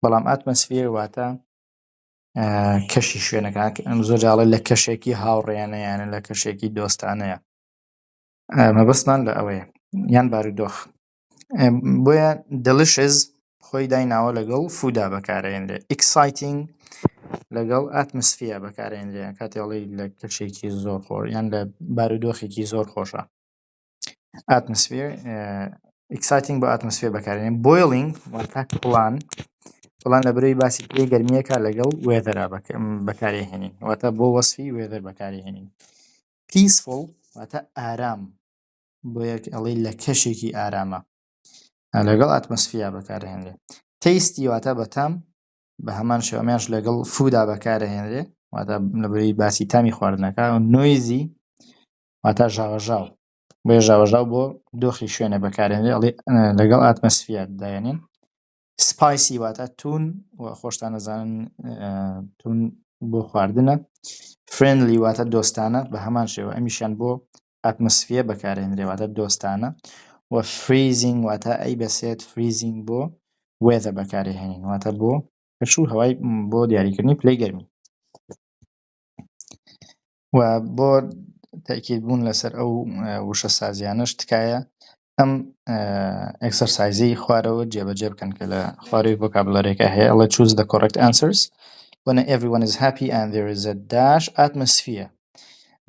بەڵام atmosphere واتە کەشی شوێنەکان زۆر جاڵێ لە کەشێکی هاوڕێیانە یانە لە کەشێکی دۆستانەیە مەبەستمان لە ئەوەیە یان بارودۆخ بۆیە delicious خۆی دایناوە لەگەڵ فودا بەکارهێنرێت exciting لەگەڵ atmosphere بەکارهێنرێت کاتێڵی لە کەشێکی زۆر خۆر یان لە بارودۆخێکی زۆر خۆشە atmosphere exciting بۆ atmosphere بەکارهێنرێت boiling واتە پڵان لە بەرەوەی باسی پلەی گەرمیەکە لەگەڵ weather بەکارهێنین واتە بۆ وەسفی weather بەکارهێنین peaceful واتە ئارام بۆیە ئەڵێ لە کەشێکی ئارامە لەگەڵ ئاتمۆسفیا بەکارهێنرێت tasty واتە بەتام بە هەمان شێوەمیانش لەگەڵ فودا بەکارهێنرێت واتە لەبەرەوەی باسی تامی خواردنەکە و noisy واتە ژاوەژاو بۆیە ژاوەژاو بۆ دۆخی شوێنە بەکارهێنرێت ئەڵێ لەگەڵ ئاتمۆسفیا دایێنین spicy واتە تون و خۆشتان نەزانن تون بۆ خواردنە friendly واتە دۆستانە بە هەمان شێوە ئەمیشیان بۆ ئاتمسفیە بەکارهێنرێ واتە دۆستانە و freezing واتە ئەی بەسێت freezing بۆ weather بەکارهێنین واتە بۆ کەشوو هەوای بۆ دیاریکردنی پلەی گەرمی و بۆ تاکیدبوون لەسەر ئەو وشە سازیانەش تکایە ئەم ئەکسەرسایزەی خوارەوە جێبەجێ بکەن کە لە خوارەوەی ڤۆکابولەرێکە هەیە ئەڵێ choose the correct answers when everyone is happy and there is a dash atmosphere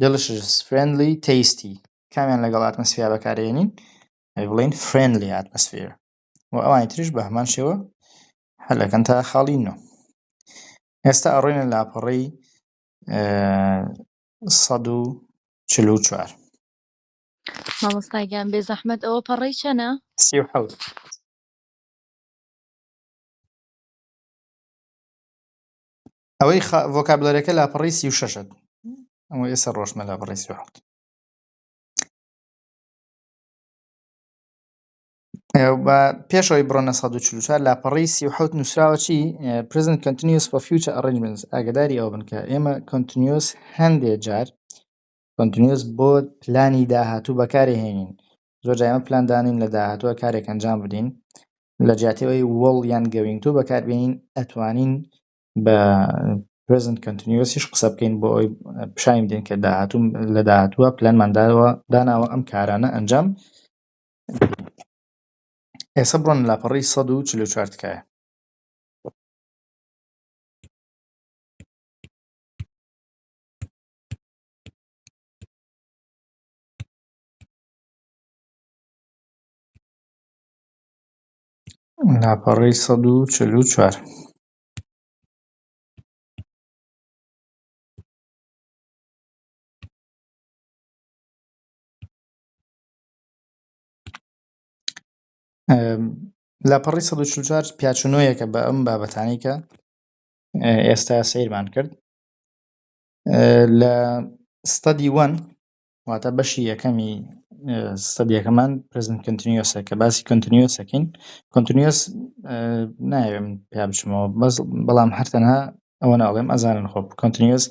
delicious friendly tasty کامیان لەگەڵ ئاتمسفیا بەکارهێنین بڵێن friendly atmosphere و ئەوانی تریش بە هەمان شێوە هەلەکەن تا خاڵینەوە ئێستا ئەڕۆینە لاپەڕەی 144 مامۆستاگیان بێ زەحمەت ئەوە پەڕەی چەنە؟ 37 ئەوەی ڤۆکابولەرەکە لاپەڕەی 36 ئەوە ئێستا ڕۆژمە لاپەڕەی 37 بە پێشەوەی بڕۆنە 144 لاپەڕەی 37 نووسراوە چی present continuous for future arrangements ئاگاداری ئەوە بن کە ئێمە continuous هەندێک جار continuous بۆ پلانی داهاتوو بەکارهێنین زۆر جار ئێمە پلان دانین لە داهاتووە کارێک ئەنجام بدەین لە جیاتەوەی will یان going to بەکاربێنین ئەتوانین بە present continuousیش قسە بکەین بۆ ئەوی پیشایم بدەین کە لە داهاتووە پلانمان داناوە ئەم کارانە ئەنجام ئێستا بڕۆن لاپەڕەی 144 تکایە لاپەڕەی 144 لاپەڕەی 144 پیاچونۆیەکە بە ئەم بابەتانەی کە ئێستا سەیرمان کرد لە study 1 واتە بەشی یەکەمی ستەدیەکەمان present continuousە کە باسی continuous ئەکەین continuous نایەوێ من پێیا بچمەوە بەڵام هەر تەنها ئەوە ناڵێم ئەزانن خۆ continuous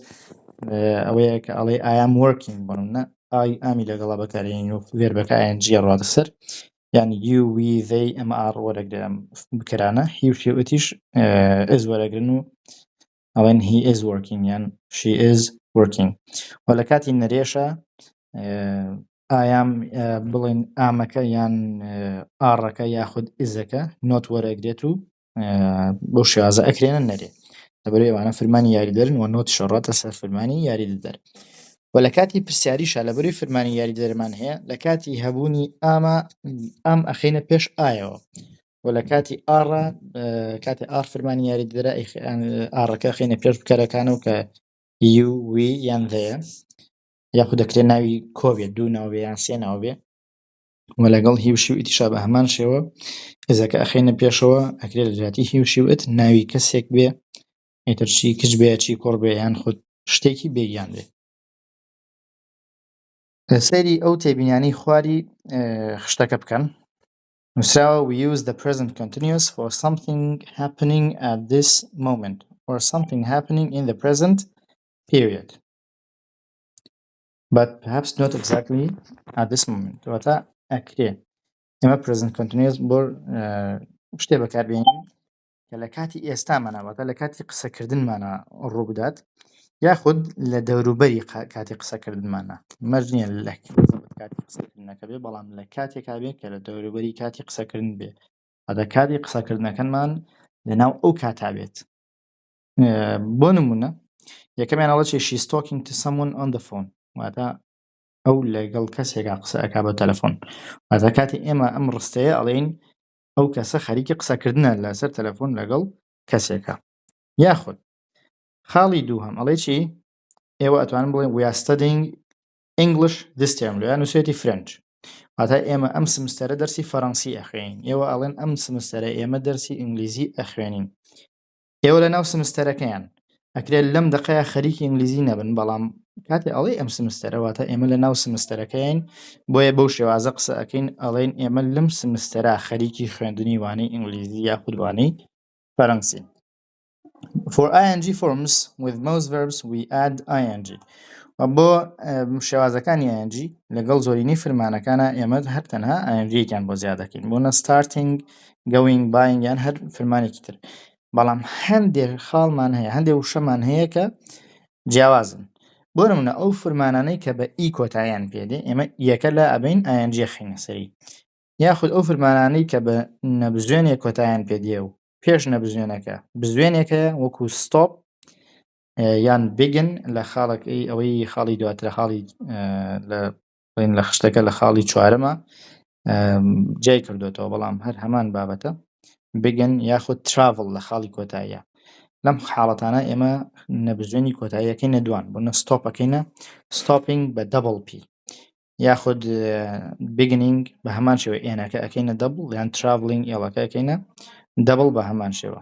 ئەوەیە کە ئەڵێ I am working بۆنمونە I ئامی لەگەڵا بەکارهێنین و ڤێربەکە ING ڕاتە سەر یان you we they ئەمە ئار وەرەگرێ بکرانە he و she وتیش is وەرەگرن و ئەڵێن he is working یان she is working و لە کاتی نەرێشە ئایام بڵێن ئامەکە یان ئاڕەکە یاخود ئیزەکە نۆت وەرەگرێت و بۆ شێوازە ئەکرێنە نەرێ لەبەرەوەی ئەوانە فەرمانی یاریدەرن و نۆتیشە ڕاتە سەر فەرمانی یاریدەر و لە کاتی پرسیاریشە لەبەرەوەی فەرمانی یاریدەرمان هەیە لە کاتی هەبوونی ئام ئەخەینە پێش ئایەوە و لە کاتی ئاڕە کاتی ئار فەرمانی یاریدەرە ئاڕەکە خەینە پێش بکارەکانەوە کە you we یان they یاخود دەکرێت ناوی کۆبێ دوو ناو بێ یان سێ ناو بێ و لەگەڵ هی و شی و ئیتیشا بە هەمان شێوە ئێزەکە ئەخەینە پێشەوە ئەکرێت لە جیاتی هی و شی و ئت ناوی کەسێک بێ ئیتر چی کچ بێ چی کوڕ بێ یان خود شتێکی بێگیان بێ سەیری ئەو تێبینیانەی خواری خشتەکە بکەن نووسراوە we use the present continuous for something happening at this moment or something happening in the present period but perhaps not exactly at this moment واتە ئەکرێ ئێمە present continuous بۆ شتێ بەکاربێنین کە لە کاتی ئێستامانە واتە لە کاتی قسەکردنمانە ڕوو بدات یاخود لە دەوروبەری کاتی قسەکردنمانە مەرج نییە لە کاتی قسەکردنەکە بێ بەڵام لە کاتێکا بێت کە لە دەوروبەری کاتی قسەکردن بێ واتە کاتی قسەکردنەکەمان لەناو ئەو کاتا بێت بۆ نمونە یەکەمیان ئەڵە چی she's talking to someone on the phone واتە ئەو لەگەڵ کەسێکا قسە ئەکا بە تەلەفۆن واتە کاتی ئێمە ئەم ڕستەیە ئەڵێین ئەو کەسە خەریکی قسەکردنە لەسەر تەلەفۆن لەگەڵ کەسێکە یاخود خاڵی دووهەم ئەڵێ چی ئێوە ئەتوانن بڵێن we are studying English this term لە نووسێتی French واتە ئێمە ئەم سمستەرە دەرسی فەڕەنسی ئەخوێنین ئێوە ئەڵێن ئەم سمستەرە ئێمە دەرسی ئینگلیزی ئەخوێنین ئێوە لە ناو سمستەرەکەیان ئەکرێت لەم دقەیە خەریکی ئینگلیزی نەبن بەڵام کاتێ ئەڵێ ئەم سمستەرە واتە ئێمە لە ناو سمستەرەکەین بۆیە بەو شێوازە قسە ئەکەین ئەڵێن ئێمە لەم سمستەرە خەریکی خوێندنی وانەی ئینگلیزی یاخود وانەی فەڕەنسی For ing forms with most verbs we add ing بۆ شێوازەکانی ING لەگەڵ زۆرینەی فرمانەکانە ئێمە هەر تەنها ING-یەکیان بۆ زیاد دەکەین بۆنە starting going buying یان هەر فرمانێکی تر بەڵام هەندێک خاڵمان هەیە هەندێک وشەمان هەیە کە جیاوازن بۆ نمونە ئەو فرمانانەی کە بە ئی کۆتاییان پێدێ ئێمە یەکە لە ئەبین ING خینە سەری یاخود ئەو فرمانانەی کە بە نەبزوێنێک کۆتاییان پێدێ و پێش نەبزوێنەکە بزوێنێکە وەکو stop یان بگن لە خاڵەکەی ئەوەی خاڵی دواترە خاڵی لە خشتەکە لە خاڵی چوارەمە جای کردوێتەوە بەڵام هەر هەمان بابەتە بگن یاخود تراڤڵ لە خاڵی کۆتاییە لەم حاڵەتانە ئێمە نەبزوێنی کۆتاییەکەی نەدوان بۆنە ستۆپەکەینە ستۆپینگ بە دەبڵ پی یاخود بگنینگ بە هەمان شێوە ئێنەکە ئەەکەینە دەبڵ یان تراڤڵینگ ئێڵەکە ئەەکەینە دەبڵ بە هەمان شێوە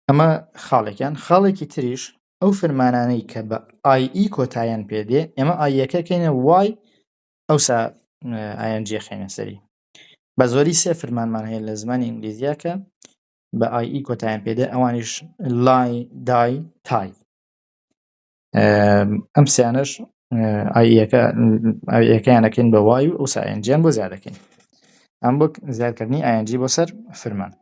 ئەمە خاڵێکیان خاڵێکی تریش ئەو فرمانانەی کە بە IE کۆتاییان پێدێ ئێمە ئایەکەکەینە وای ئەوسا ING خێنە سەری بە زۆری سێ فرمانمان هەیە لە زمانی ئینگلیزیە کە بە IE کۆتاییان پێدێ ئەوانیش لای دای تای ئەم سیانش ئایەکەیانەکەین بە وای و ئەوسا INGیان بۆ زیادەکەین ئەم بۆ زیادکردنی ING بۆ سەر فرمان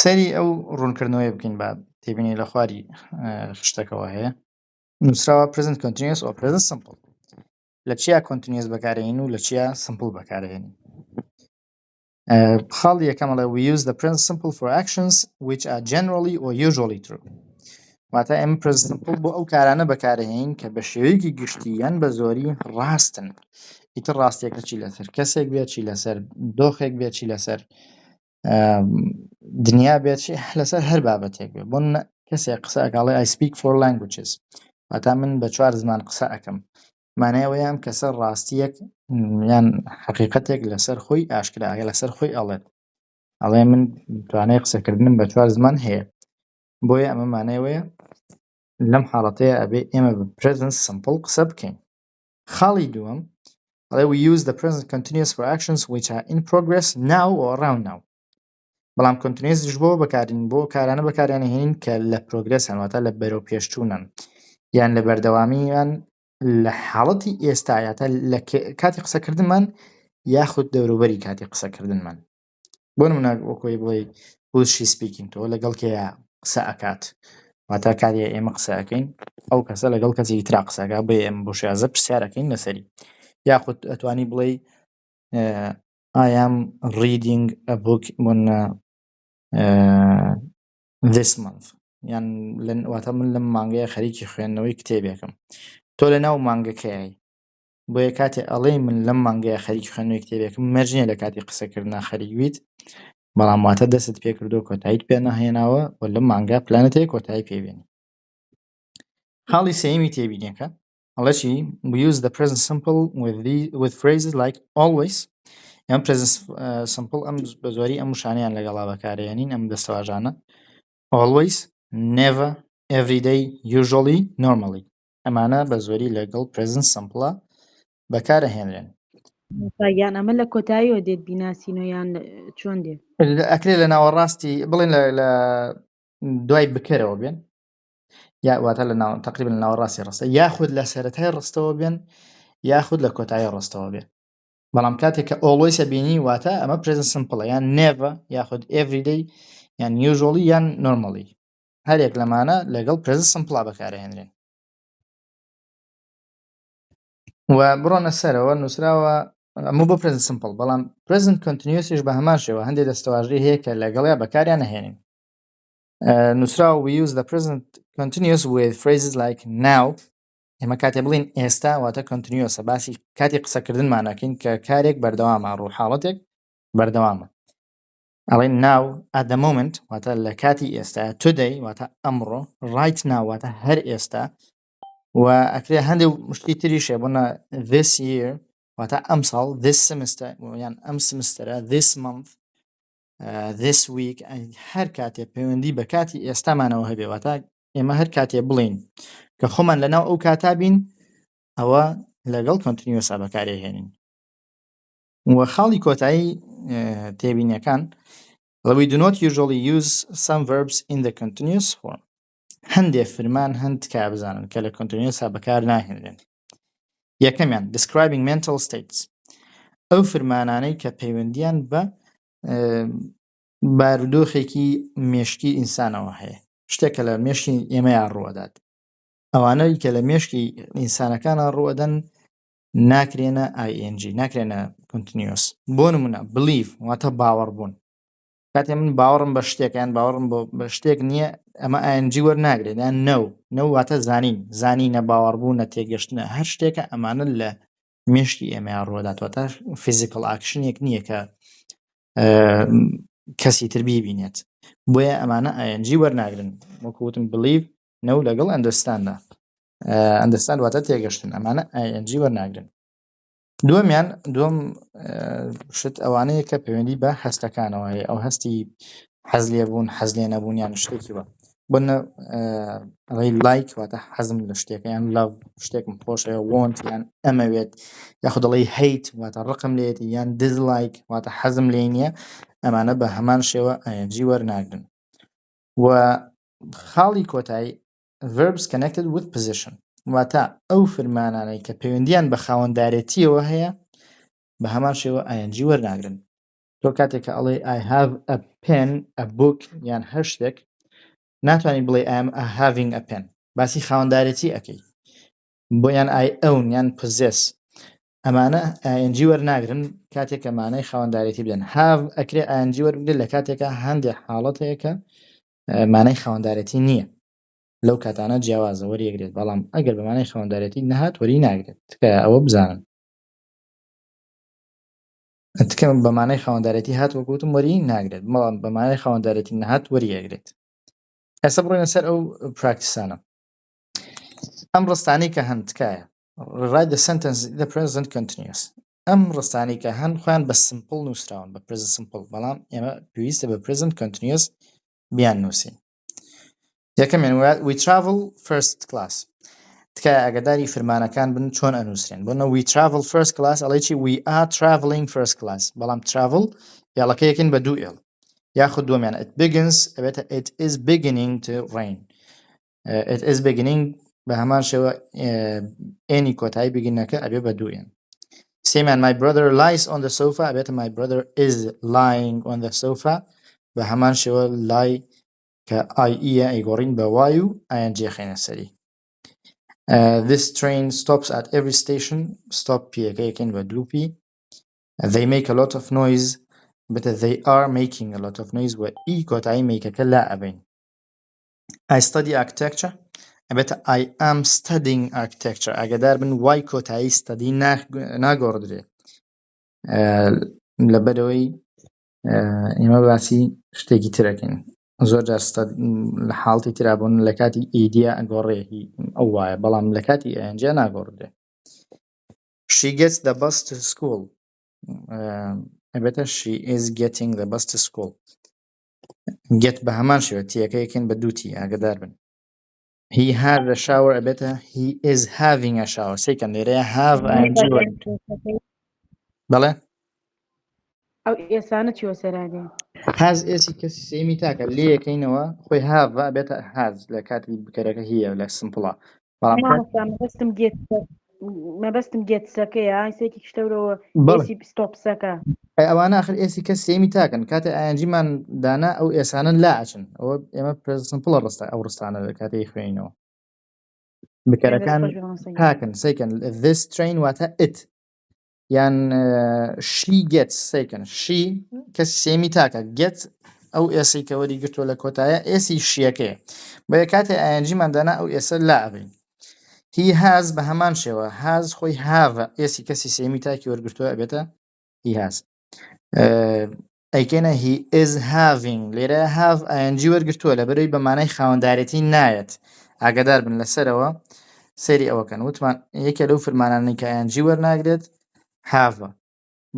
سەری ئەو ڕوونکردنەوەی بکەین با تێبینی لە خواری خشتەکەەوە هەیە نووسراوە present continuous or present simple لە چیا continuous بەکارهێنین و لە چیا simple بەکارهێنین خاڵی یەکەمەڵێ we use the present simple for actions which are generally or usually true واتە ئێمە present simple بۆ ئەو کارانە بەکارهێنین کە بە شێوەیەکی گشتی یان بە زۆری ڕاستن ئیتر ڕاستیەکە چی لەسەر کەسێک بێت چی لەسەر دۆخێک بێت چی لەسەر دنیا بێت چی لەسەر هەر بابەتێک بێت بۆن کەسێک قسە ئەکاڵێ I speak 4 languages واتە من بە 4 زمان قسە ئەەکەم مانایەوەیان کەسە ڕاستیەک یان حەقیقەتێک لەسەر خۆی ئاشکراگە لەسەر خۆی ئەڵێت ئەڵێ من توانای قسەکردنم بە 4 زمان هەیە بۆیە ئەمە مانایەوەیە لەم حاڵەتەیە ئەبێ ئێمە بە present simple قسە بکەین خاڵی دووەم we use the present continuous for actions which are in progress now or around now بەڵام continuous بۆ بەکارین بۆ کارانە بەکاریانهێنین کە لە پرۆگرس هەنواتە لە بەرەو پێشچوونن یان لە بەردەوامیان لە حاڵەتی ئێستایەتە لە کاتی قسەکردنمان یاخود دەوروبەری کاتی قسەکردنمان بۆ نمونە وەکۆی بڵێ who's she speaking to لەگەڵ کێیە قسە ئەکات واتە کاتێ ئێمە قسە ئەەکەین ئەو کەسە لەگەڵ کەسێکی ترا قسەکە بۆ ئێمە بۆ شێوازە پرسیارەکەین لەسەری یاخود ئەتوانی بڵێ I am reading a book this month یان واتە من لەم مانگەیە خەریکی خوێندنەوەی کتێبێکم تۆ لە ناو مانگەکەیە بۆیە کاتێ ئەڵێ من لەم مانگەیە خەریکی خوێندنەوەی کتێبێکم مەرجێ لە کاتی قسەکردنا خەریکویت بەڵام واتە دەست پێ کردو کۆتاییت پێ نەهێناوە و لەم مانگا پلانت هەیە کۆتایی پێبێنی حاڵی سێیەمی تێبینیەکە ئەڵێ چی we use the present simple with phrases like always ئەم present simple ئەم بە زۆری ئەم وشانەیان لەگەڵا بەکارهێنین ئەم دەستەواژانە always never every day usually normally ئەمانە بە زۆری لەگەڵ present simple بەکارهێنرێن یان ئەمە لە کۆتاییەوە دێت بیناسینەوە یان چۆن دێت ئەکرێ لە ناوەڕاستی بڵێن لە دوای بکەرەوە بێن یا واتە لە ناو تقریبا لە ناوەڕاستی ڕستە یاخود لە سەرەتای ڕستەوە بێن یاخود لە کۆتایی ڕستەوە بێن بەڵام کاتێک کە always بینی واتە ئەمە present simple یان never یاخود every day یان usually یان normally هەرێک لەمانە لەگەڵ present simple بەکارهێنرێن و بڕۆنە سەرەوە نووسراوە ئەمە بۆ present simple بەڵام present continuousیش بە هەمان شێوە هەندێک دەستەواژەی هەیە کە لەگەڵیا بەکاریان نەهێنین نووسراوە we use the present continuous with phrases like now ئێمە کاتێ بڵین ئێستا واتە continuousە باسی کاتی قسەکردنمانەکەین کە کارێک بەردەوامە ڕوو حاڵەتێک بەردەوامە ئەڵێن now at the moment واتە لە کاتی ئێستا today واتە ئەمڕۆ right now واتە هەر ئێستا و ئەکرێ هەندێک مشتی تریشێ بۆنە this year واتە ئەم ساڵ this semester یان ئەم سمسترە this month this week هەر کاتێ پەیوەندی بە کاتی ئێستامانەوە هەبێ واتە ئێمە هەر کاتێ بڵین کە خۆمان لەناو ئەو کاتا بین ئەوە لەگەڵ continuous بەکارهێنین و خاڵی کۆتایی تێبینیەکان we do not usually use some verbs in the continuous form هەندێک فرمان هەند تکا بزانن کە لە کۆنتینیۆسا بەکار ناهێنرێن. یەکەمیان describing mental states ئەو فرمانانەی کە پەیوەندیان بە بارودۆخێکی مێشکی ئینسانەوە هەیە، شتێکە لە مێشکی ئێمەیان ڕوەدات. ئەوانەی کە لە مێشکی ئینسانەکانە ڕوەدەن ناکرێنە ING، ناکرێنە کۆنتینیۆس. بۆ نمونە believe واتە باوەڕبوون. کاتێ من باوەڕم بە شتێکیان باوەڕم بە شتێک نییە ئەمە ING وەرناگرێت یان نە واتە زانینە باوەڕبوون نە تێگەشتنە هەر شتێکە ئەمانە لە مێشکی ئێمەیان ڕوەداتوەتە فیزیکل ئاکشنێک نییە کە کەسی تر بیبینێت. بۆیە ئەمانە ING وەرناگرن وەکوتم believe نە و لەگەڵ ئەندەرستاندا ئەندەرستاند واتە تێگەشتن ئەمانە ING وەرناگرن. دووەم شت ئەوانەیە کە پەیوەندی بە هەستەکانەوە هەیە ئەو هەستی حەز لێبوون حەز لێ نەبوون یان شتێکی بە بۆنە ئەڵەی لایک واتە حەزم لە شتێکە یان love شتێکم خۆشە want یان ئەمەوێت یاخود دەڵێی hate واتە ڕقم لێتی یان dislike واتە حەزم لێ نییە ئەمانە بە هەمان شێوە ING وەرناگرن. و خاڵی کۆتایی verbs connected with position واتە ئەو فرمانانەی کە پەیوەندیان بە خاوەندارێتیەوە هەیە بە هەمان شێوە ING وەرناگرن. تۆ کاتێک کە ئەڵێ I have a pen a book یان هەر شتێک ناتوانانی بڵێ I am having a pen باسی خاوەندارێتی ئەەکەی بۆ یان I own یان possess ئەمانە ING وەرناگرن کاتێک ئەمانەی خاوەندارێتی بدەن. have ئەکرێ ING وەربگرێت لە کاتێکە هەندێک حاڵەت هەیە کە مانای خاوەندارێتی نییە لەو کاتانە جیاوازە وەریەگرێت بەڵام ئەگەر بە مانای خاوەندارێتی نەهات وەری ناگرێت. تکایە ئەوە بزانن تکەم بە مانای خاوەندارێتی هات وەکوتم وەری ناگرێت بەڵام بە مانای خاوەندارێتی نەهات وەریەگرێت. ئێستا بڕۆینە سەر ئەو پراکتیسانە. ئەم ڕستانەی کە هەن تکایە write the sentence in the present continuous. ئەم ڕستانەی کە هەن خۆیان بە simple نووسراون بە present simple بەڵام ئێمە پێویستە بە present continuous بیان نووسین. یەکەمیان we travel first class تکایە ئاگاداری فرمانەکان بن چۆن ئەنووسرێن بۆنە we travel first class ئەڵێ چی we are traveling first class بەڵام travel یاڵەکەیەکن بە دوو ئێڵ یاخود دووەمیان it begins ئەبێتە it is beginning to rain it is beginning بە هەمان شێوە ئێنی کۆتایی بگینەکە ئەبێ بە دوو ئێن. سێمیان my brother lies on the sofa ئەبێتە my brother is lying on the sofa بە هەمان شێوە lie کە IE ئەیگۆڕین بە y و ING خێنە سەری. This train stops at every station stop پێەکەیەکەین بە دووپی. They make a lot of noise but they are making a lot of noise و ئی کۆتایی میکەکە لا ئەبین. I study architecture ئەبێتە I am studying architecture ئاگادار بن وای کۆتایی study ناگۆڕدرێ لەبەرەوەی ئێمە باسی شتێکی ترەکەین زۆر جار لە حاڵتی ترابوون لە کاتی ئیدیا ئەگۆڕێکی ئەو وایە بەڵام لە کاتی ING ناگۆڕدرێ. She gets the bus to school ئەبێتە she is getting the bus to school get بە هەمان شێوە تیەکەیەکەین بە دووتی ئاگادار بن. He has a shower ئەبێتە he is having a shower سێکەن لێرەیە have ING بەڵێ ئەو ئێسانە چیوە سەرادێ has ئێسی کەسی سێمی تاکە لێ یەکەینەوە خۆی have ئەبێتە has لە کاتی بکەرەکە هیە لە سمپڵە بەڵام مەبەستم گێتسەکەیە ئایسێکی شتەورەوە ئێسی ستۆپسەکە ئەوانە آخر ئێسی کەس سێمی تاکەن کاتێ ING مان دانا ئەو ئێسانە لا ئەچن ئەوە ئێمە سمپڵە ڕستە ئەو ڕستانە لە کاتێک خوێنینەوە بکەرەکان تاکەن سەیکەن this train واتە it یان she gets سەیکەن she کەسی سێمی تاکە get ئەو ئێسی کە وەری گرتووە لە کۆتایە ئێسی شیەکەیە بۆیە کاتێ ING مان دانا ئەو ئێسە لا ئەبین. He has بە هەمان شێوە has خۆی have ئێسی کەسی سێمی تاکی وەرگرتووە ئەبێتە he has. ئەیکەنە he is having لێرە have ING وەرگرتووە لەبەرەوەی بە مانای خاوەندارێتی نایەت ئاگادار بن لەسەرەوە سەیری ئەوەکەن وتمان یەکێ لەو فرمانانەی کە ING وەرناگرێت have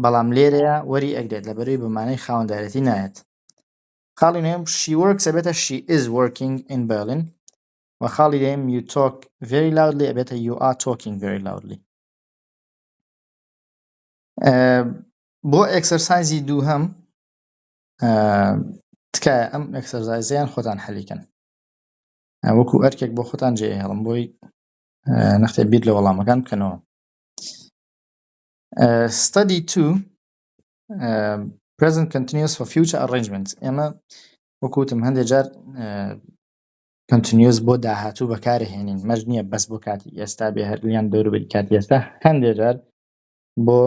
بەڵام لێرەیە وەری ئەگرێت لەبەرەوەی بە مانای خاوەندارێتی نایەت. خاڵی نوێم she works ئەبێتە she is working in Berlin و خاڵی دێم you talk very loudly ئەبێتە you are talking very loudly. بۆ ئەکسەرسایزی دووهەم تکایە ئەم ئەکسەرسایزیان خۆتان حەلیکەن. وەکو ئەرکێک بۆ خۆتان جێهێڵم بۆی نەختێ بیر لە وەڵامەکان بکەنەوە. Study 2 present continuous for future arrangements. ئێمە وەکوتم هەندێک جار continuous بۆ داهاتوو بەکارهێنین، مەژ نییە بەس بۆ کاتی ئێستا بێ هەردوویان دەوروبەری کاتی ئێستا، هەندێک جار بۆ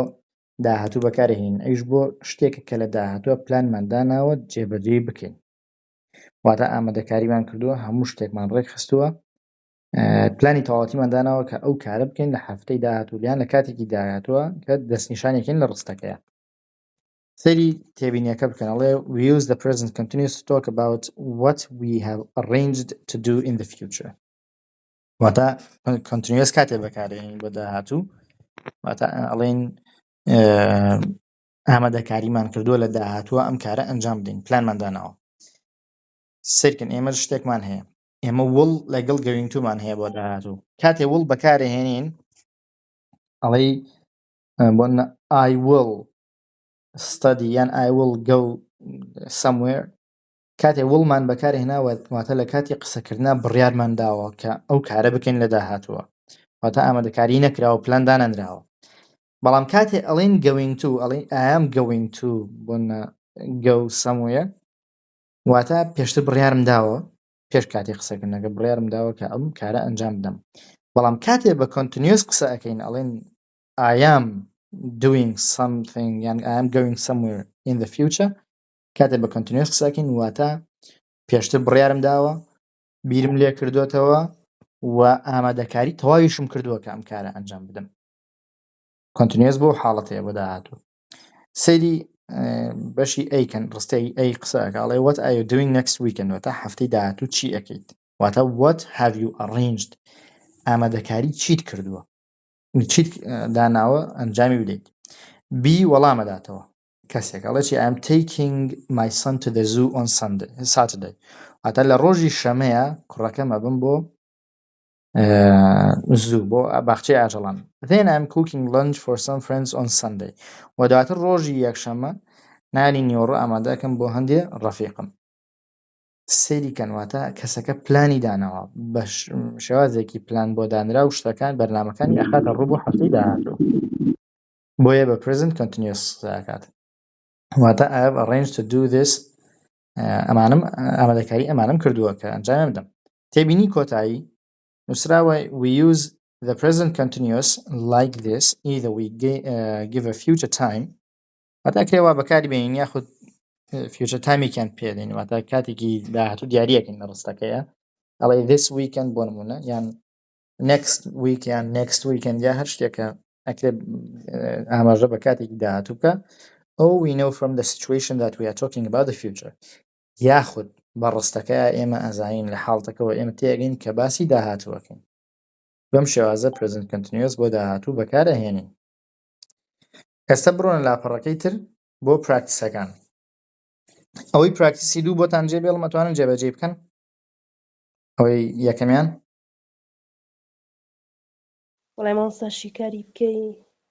داهاتوو بەکارهێنین، ئەویش بۆ شتێکە کە لە داهاتووە پلانمان داناوە جێبەجێ بکەین، واتە ئامادەکاریمان کردووە، هەموو شتێکمان ڕێک خستووە، پلانی تەواوەتیمان داناوە کە ئەو کارە بکەین لە هەفتەی داهاتوو یان لە کاتێکی داهاتووە کە دەستنیشانێکین لە ڕستەکەیە. سەیری تێبینیەکە بکەن، ئەڵێ we use the present continuous to talk about what we have arranged to do in the future. واتە continuous کاتێ بەکارهێنین بۆ داهاتوو، واتە ئەڵێن ئامادەکاریمان کردووە لە داهاتووە ئەم کارە ئەنجام بدەین، پلانمان داناوە. سیرکن ئێمە شتێکمان هەیە، ئێمە will لەگەڵ going to مان هەیە بۆ داهاتوو، کاتێ will بەکارهێنین ئەڵێ بۆ I will study یان I will go somewhere، کاتێ willمان بەکارهێناوە واتە لە کاتی قسەکردنا بڕیارمان داوە کە ئەو کارە بکەین لە داهاتووە، واتە ئامادەکاری نەکراوە، پلان دانەنراوە. بەڵام کاتێ ئەڵێن going to، ئەڵێ I am going to بۆ go somewhere، واتە پێشتر بڕیارم داوە، پێش کاتی قسەکردنەکە بڕیارم داوە کە ئەم کارە ئەنجام بدەم. بەڵام کاتێ بە continuous قسە ئەەکەین، ئەڵێن I am doing something یان I am going somewhere in the future، کاتێ بە continuous قسە ئەەکەین واتە پێشتر بڕیارم داوە، بیرم لێ کردوێتەوە و ئامادەکاری تەواویشم کردووە کە ئەم کارە ئەنجام بدەم. continuous بۆ حاڵەتەیە بۆ داهاتوو. سەیری بەشی ئەیکەن، ڕستەی ئەی قسەکە، ئەڵێ what are you doing next weekend، واتە هەفتەی داهاتوو چی ئەەکەیت، واتە what have you arranged، ئامادەکاری چیت کردووە، چیت داناوە ئەنجامی بدەیت. B وەڵامەداتەوە کەسێک، ئەڵێ چی I am taking my son to the zoo on Saturday، واتە لە ڕۆژی شەمەیە کوڕەکەم ئەبم بۆ زوو، بۆ باخچەی ئاژەڵان. Then I am cooking lunch for some friends on Sunday، و دواتر ڕۆژی یەکشەمە نانی نیوەڕۆ ئامادەکەم بۆ هەندێ ڕەفیقم. سەیری کەنواتە کەسەکە پلانی داناوە، بە شێوازێکی پلان بۆ دانرا و شتەکان بەرنامەکانی ئەخاتە ڕوو بۆ هەفتەی داهاتوو، بۆیە بە present continuous قسەکات، واتە I have arranged to do this، ئەمانم ئامادەکاری ئەمانم کردووە کە ئەنجام بدەم. تێبینی کۆتایی نووسراوە we use the present continuous like this either we give a future time، واتە کرێوا بەکاری بێنین یاخود future timeێکیان پێدەین، واتە کاتێکی داهاتوو دیاریەکەین لە ڕستەکەیە، ئەڵێ this weekend بۆ نمونە یان next week یان next weekend یا هەر شتێکە ئەکرێ ئاماژە بە کاتێکی داهاتوو بکە. Oh we know from the situation that we are talking about the future، یاخود بە ڕستەکەیە ئێمە ئەزانین لە حاڵتەکەەوە ئێمە تێگەین کە باسی داهاتووەکەین. بەم شێوازە present continuous بۆ داهاتوو بەکارەهێنین. ئێستا بڕۆنە لاپەڕەکەی تر بۆ پراکتیسەکان. ئەوەی پراکتیسی دوو بۆتان جێبێڵم ئەتوانن جێبەجێ بکەن. ئەوەی یەکەمیان وەڵای مامۆستا شیکاری بکەی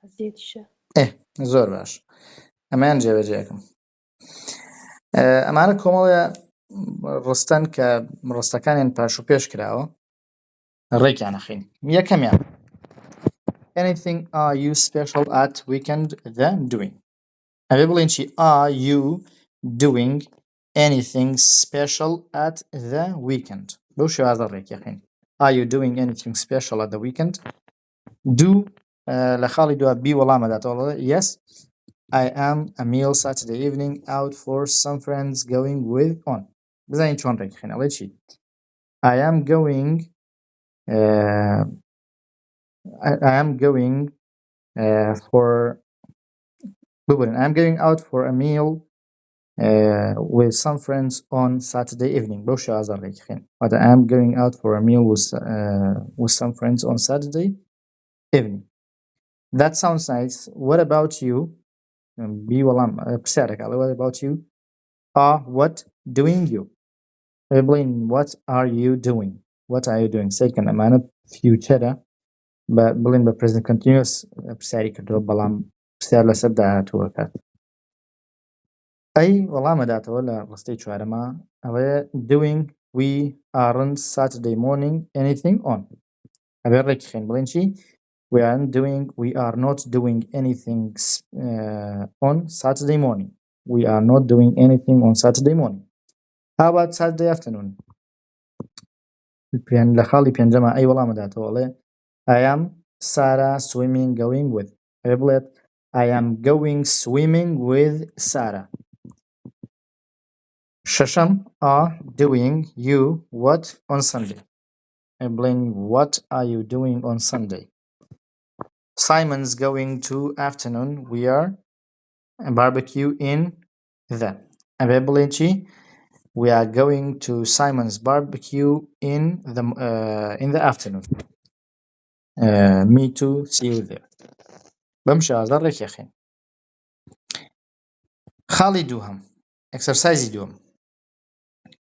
حەزێتیشە. زۆر باش، ئەمەیان جێبەجێکم. ئەمانە کۆمەڵە ڕستەن کە ڕستەکانیان پاش و پێش کراوە، ڕێکیان نەخین. یەکەمیان anything are you special at weekend the doing، ئەوێ بڵێن چی are you doing anything special at the weekend، بەو شێوازە ڕێکیەخین. are you doing anything special at the weekend. do لە خاڵی دووە بی وەڵامەداتەوە، yes I am a meal Saturday evening out for some friends going with on. بزانین چۆن ڕێکیخین، ئەڵێ چی I am going for ببرن I am going out for a meal with some friends on Saturday evening، بەو شێوازە ڕێکیخین، واتە I am going out for a meal with some friends on Saturday evening. That sounds nice. What about you? بی وەڵام پرسیارەکە، what about you are what doing you، بڵین what are you doing، what are you doing. سیرکەن ئەمانە future بڵین بە present continuous پرسیاری کردووە، بەڵام پرسیار لەسەر داهاتووە کات. ئەی وەڵامەداتەوە لە ڕستەی چوارەمە، ئەوەیە doing we aren't Saturday morning anything on. أبي ركخين بلينشي we are not doing anything on Saturday morning. We are not doing anything on Saturday morning. How about Saturday afternoon? لخالي بينجمع أي والله مداته I am Sarah swimming going with. أبي بليت I am going swimming with Sarah. Shasham are doing you what on Sunday? Evelyn, what are you doing on Sunday? Simon's going to afternoon. We are barbecue in the. Evelyn, we are going to Simon's barbecue in the afternoon. Me too. See you there. بمشي أزرك يا أخي. خالي دوهم. Exercise دوهم.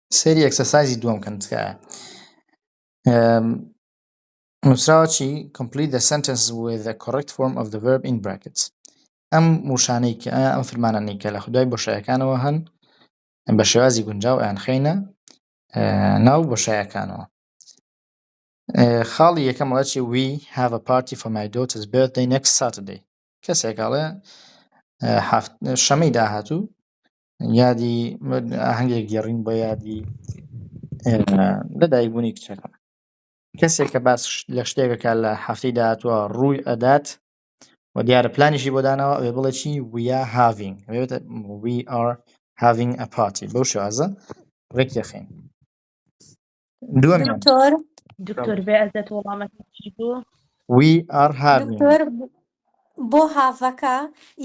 سری exercise دوهم كانت كا. نووسراوەکی complete the sentence with the correct form of the verb in brackets. ئەم وشانەی کە ئەم فرمانانەی کە لە خودای بۆشایەکانەوە هەن بە شێوازی گونجاو ئەیان خەینە ناو بۆشایەکانەوە. خاڵی یەکەم وڵاتی we have a party for my daughter's birthday next Saturday. کەسێکاڵێ شەمەی داهاتوو یادی ئاهەنگێک گێڕین بۆ یادی لەدایکبوونی کچەکە. کەسێک کە باس لە شتێکەکە لە هەفتەی داهاتووە ڕووی ئەدات و دیارە پلانیشی بۆ داناوە ئەوێ بڵێ چی we are having a party بەو شێوازە ڕێک دەخەین. دووەمیان دکتۆر بێ ئەزەت وەڵامەکە چی بوو؟ we are having دکتۆر بۆ هافەکە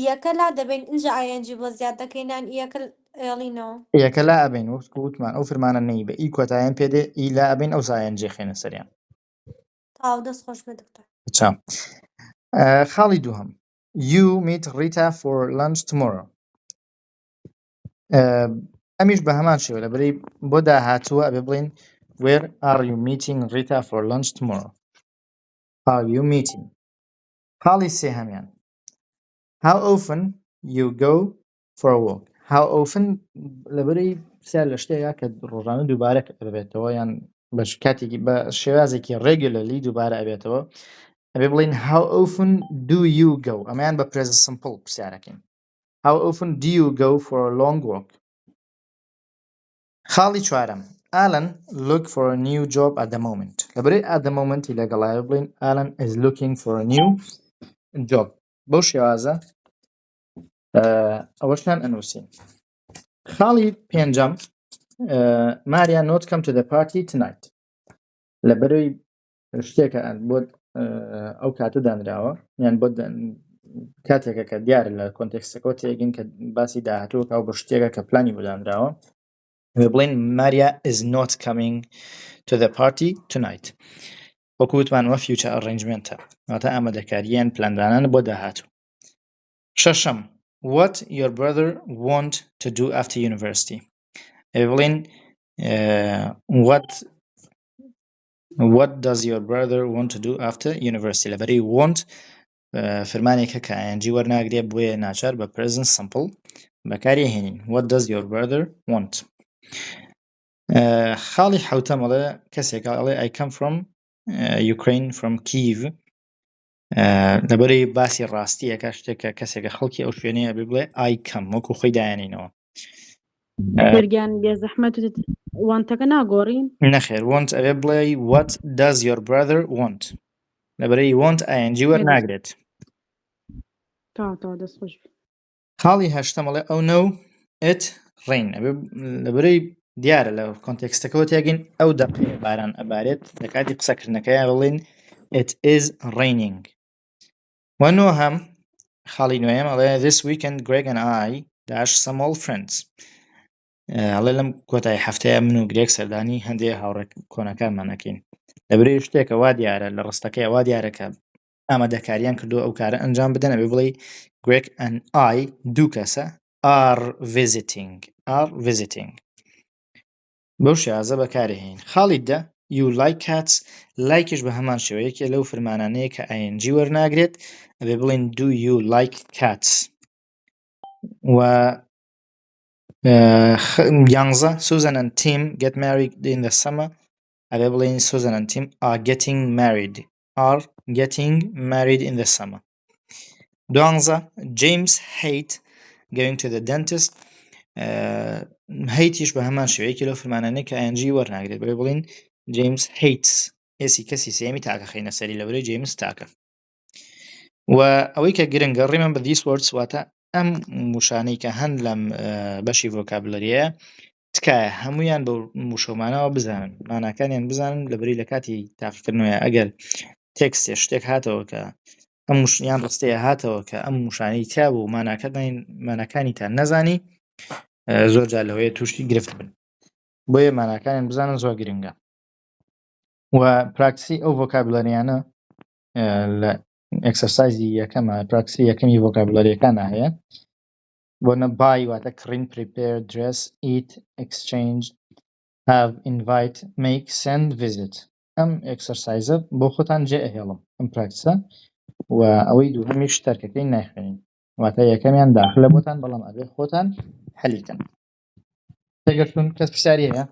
یەکە لا دەبین اینجا ئاینجی بۆ زیاد دەکەینان یەکە ئێڵینەوە یەکە لا ئەبین وتمان ئەو فرمانە نەی بە ئی کۆتاییان پێدێ ئی لا ئەبین ئەو سایەنجێ خێنە سەریان. تاو دەست خۆش بە دکتۆر. چا خاڵی دووهەم you meet Rita for lunch tomorrow. ئەمیش بە هەمان شێوە لەبەرەی بۆ داهاتووە ئەبێ بڵێن where are you meeting Rita for lunch tomorrow? Are you meeting? خاڵی سێهەمیان how often you go for a walk. How often لەبەرەی پرسیار لە شتێکە کە ڕۆژانە دووبارە ئەبێتەوە یان بە کاتێکی بە شێوازێکی regularly دووبارە ئەبێتەوە ئەبێ بڵێن how often do you go. ئەمەیان بە present simple پرسیارەکەین. How often do you go for a long walk? خاڵی چوارەم Alan look for a new job at the moment. لەبەرەی at the moment لەگەڵایە بڵێن Alan is looking for a new job. بەو شێوازە ئەوەشتان ئەنووسین. خاڵی پێنجەم Maria not come to the party tonight. لەبەرەی شتێکە بۆ ئەو کاتە دانراوە یان بۆ کاتێکە کە دیارە لە کۆنتێکستەکەەوە تێگەین کە باسی داهاتووە ئەو بە شتێکە کە پلانی بۆ دانراوە بڵێن Maria is not coming to the party tonight. وەکو وتمانەوە future arrangementە واتە ئامادەکاریان پلاندانان بۆ داهاتوو. شەشەم what your brother want to do after university. بڵێن what does your brother want to do after university. لەبەرەی want فرمانێکە کە ئایەنجی وەرناگرێت بۆیە ناچار بە present simple بەکارهێنین. what does your brother want. خاڵی حوتەمەڵە کەسێکە ئەڵێ I come from Ukraine from Kyiv. لەبەرەی باسی ڕاستیەکە شتێکە کەسێکە خەڵکی ئەو شوێنەیە بڵێ I come وەکو خۆی دایانینەوە. بێرگیان بێ زەحمەت وانتەکە ناگۆڕین؟ نەخێر want ئەوێ بڵێ what does your brother want. لەبەرەی want ING وەرناگرێت. تا دەست خۆش بێ. خاڵی هەشتەمەڵێ oh no it rain. لەبەرەی دیارە لە کۆنتێکستەکەەوە تێگەین ئەو دەقەیە باران ئەبارێت لە کاتی قسەکردنەکەیان بڵێن it is raining. وەنۆهەم خاڵی نوێیەم ئەڵێ this weekend Greg and I dash some old friends. ئەڵێ لەم کۆتای هەفتەیە من و گرێک سەردانی هەندێک هاوڕێک کۆنەکانمان ئەکەین. لەبەرەی شتێکە وا دیارە لە ڕستەکەی وا دیارەکە ئامادەکاریان کردو ئەو کارە ئەنجام بدەن ئەبێ بڵێ Greg and I دوو کەسە are visiting. بەو شێوازە بەکارهێنین. خاڵی دە you like cats. لایکش بە هەمان شێوەیەکێ لەو فرمانانەیە کە ING وەرناگرێت ئەبێ بڵێن do you like cats. و 11 Susan and Tim get married in the summer. ئەبێ بڵێن Susan and Tim are getting married in the summer. 12 James hate going to the dentist. هەیتیش بە هەمان شێوەیەکی لەو فەرمانانەیە کە ING وەرناگرێت بڵێ بڵین James hates ئێسی کەسی سێمی تاکە خەینە سەری لەورەی James تاکە. و ئەوەی کە گرنگە remember these words واتە ئەم موشانەی کە هەن لەم بەشی ڤۆکابولەریەیە تکایە هەموویان بە موشەمانەوە بزانن ماناکانیان بزانن لەبەری لە کاتی تاقیکردنەوەیە ئەگەر تێکستێ شتێک هاتەوە کە ئەم یان ڕستەیە هاتەوە کە ئەم موشانەی تیا بوو ماناکانیتان نەزانی زۆر جار لەوەیە تووشی گرفت بن بۆیە ماناکانیان بزانن زۆر گرنگە. و پراکسی ئەو ڤۆکابولەریانە لە ئەکسەرسایزی یەکەمە پراکسی یەکەمی ڤۆکابولەریەکانە هەیە بۆنە buy واتە کڕین prepare dress eat exchange have invite make send visit ئەم ئەکسەرسایزە بۆ خۆتان جێ ئەهێڵم ئەم پراکتسە و ئەوەی دووهەمیش تەرکەکەی ناخوێنین واتە یەکەمیان داخلە بۆتان بەڵام ئەبێ خۆتان هەلیکەن. تێگەشتون کەس پرسیاری هەیە؟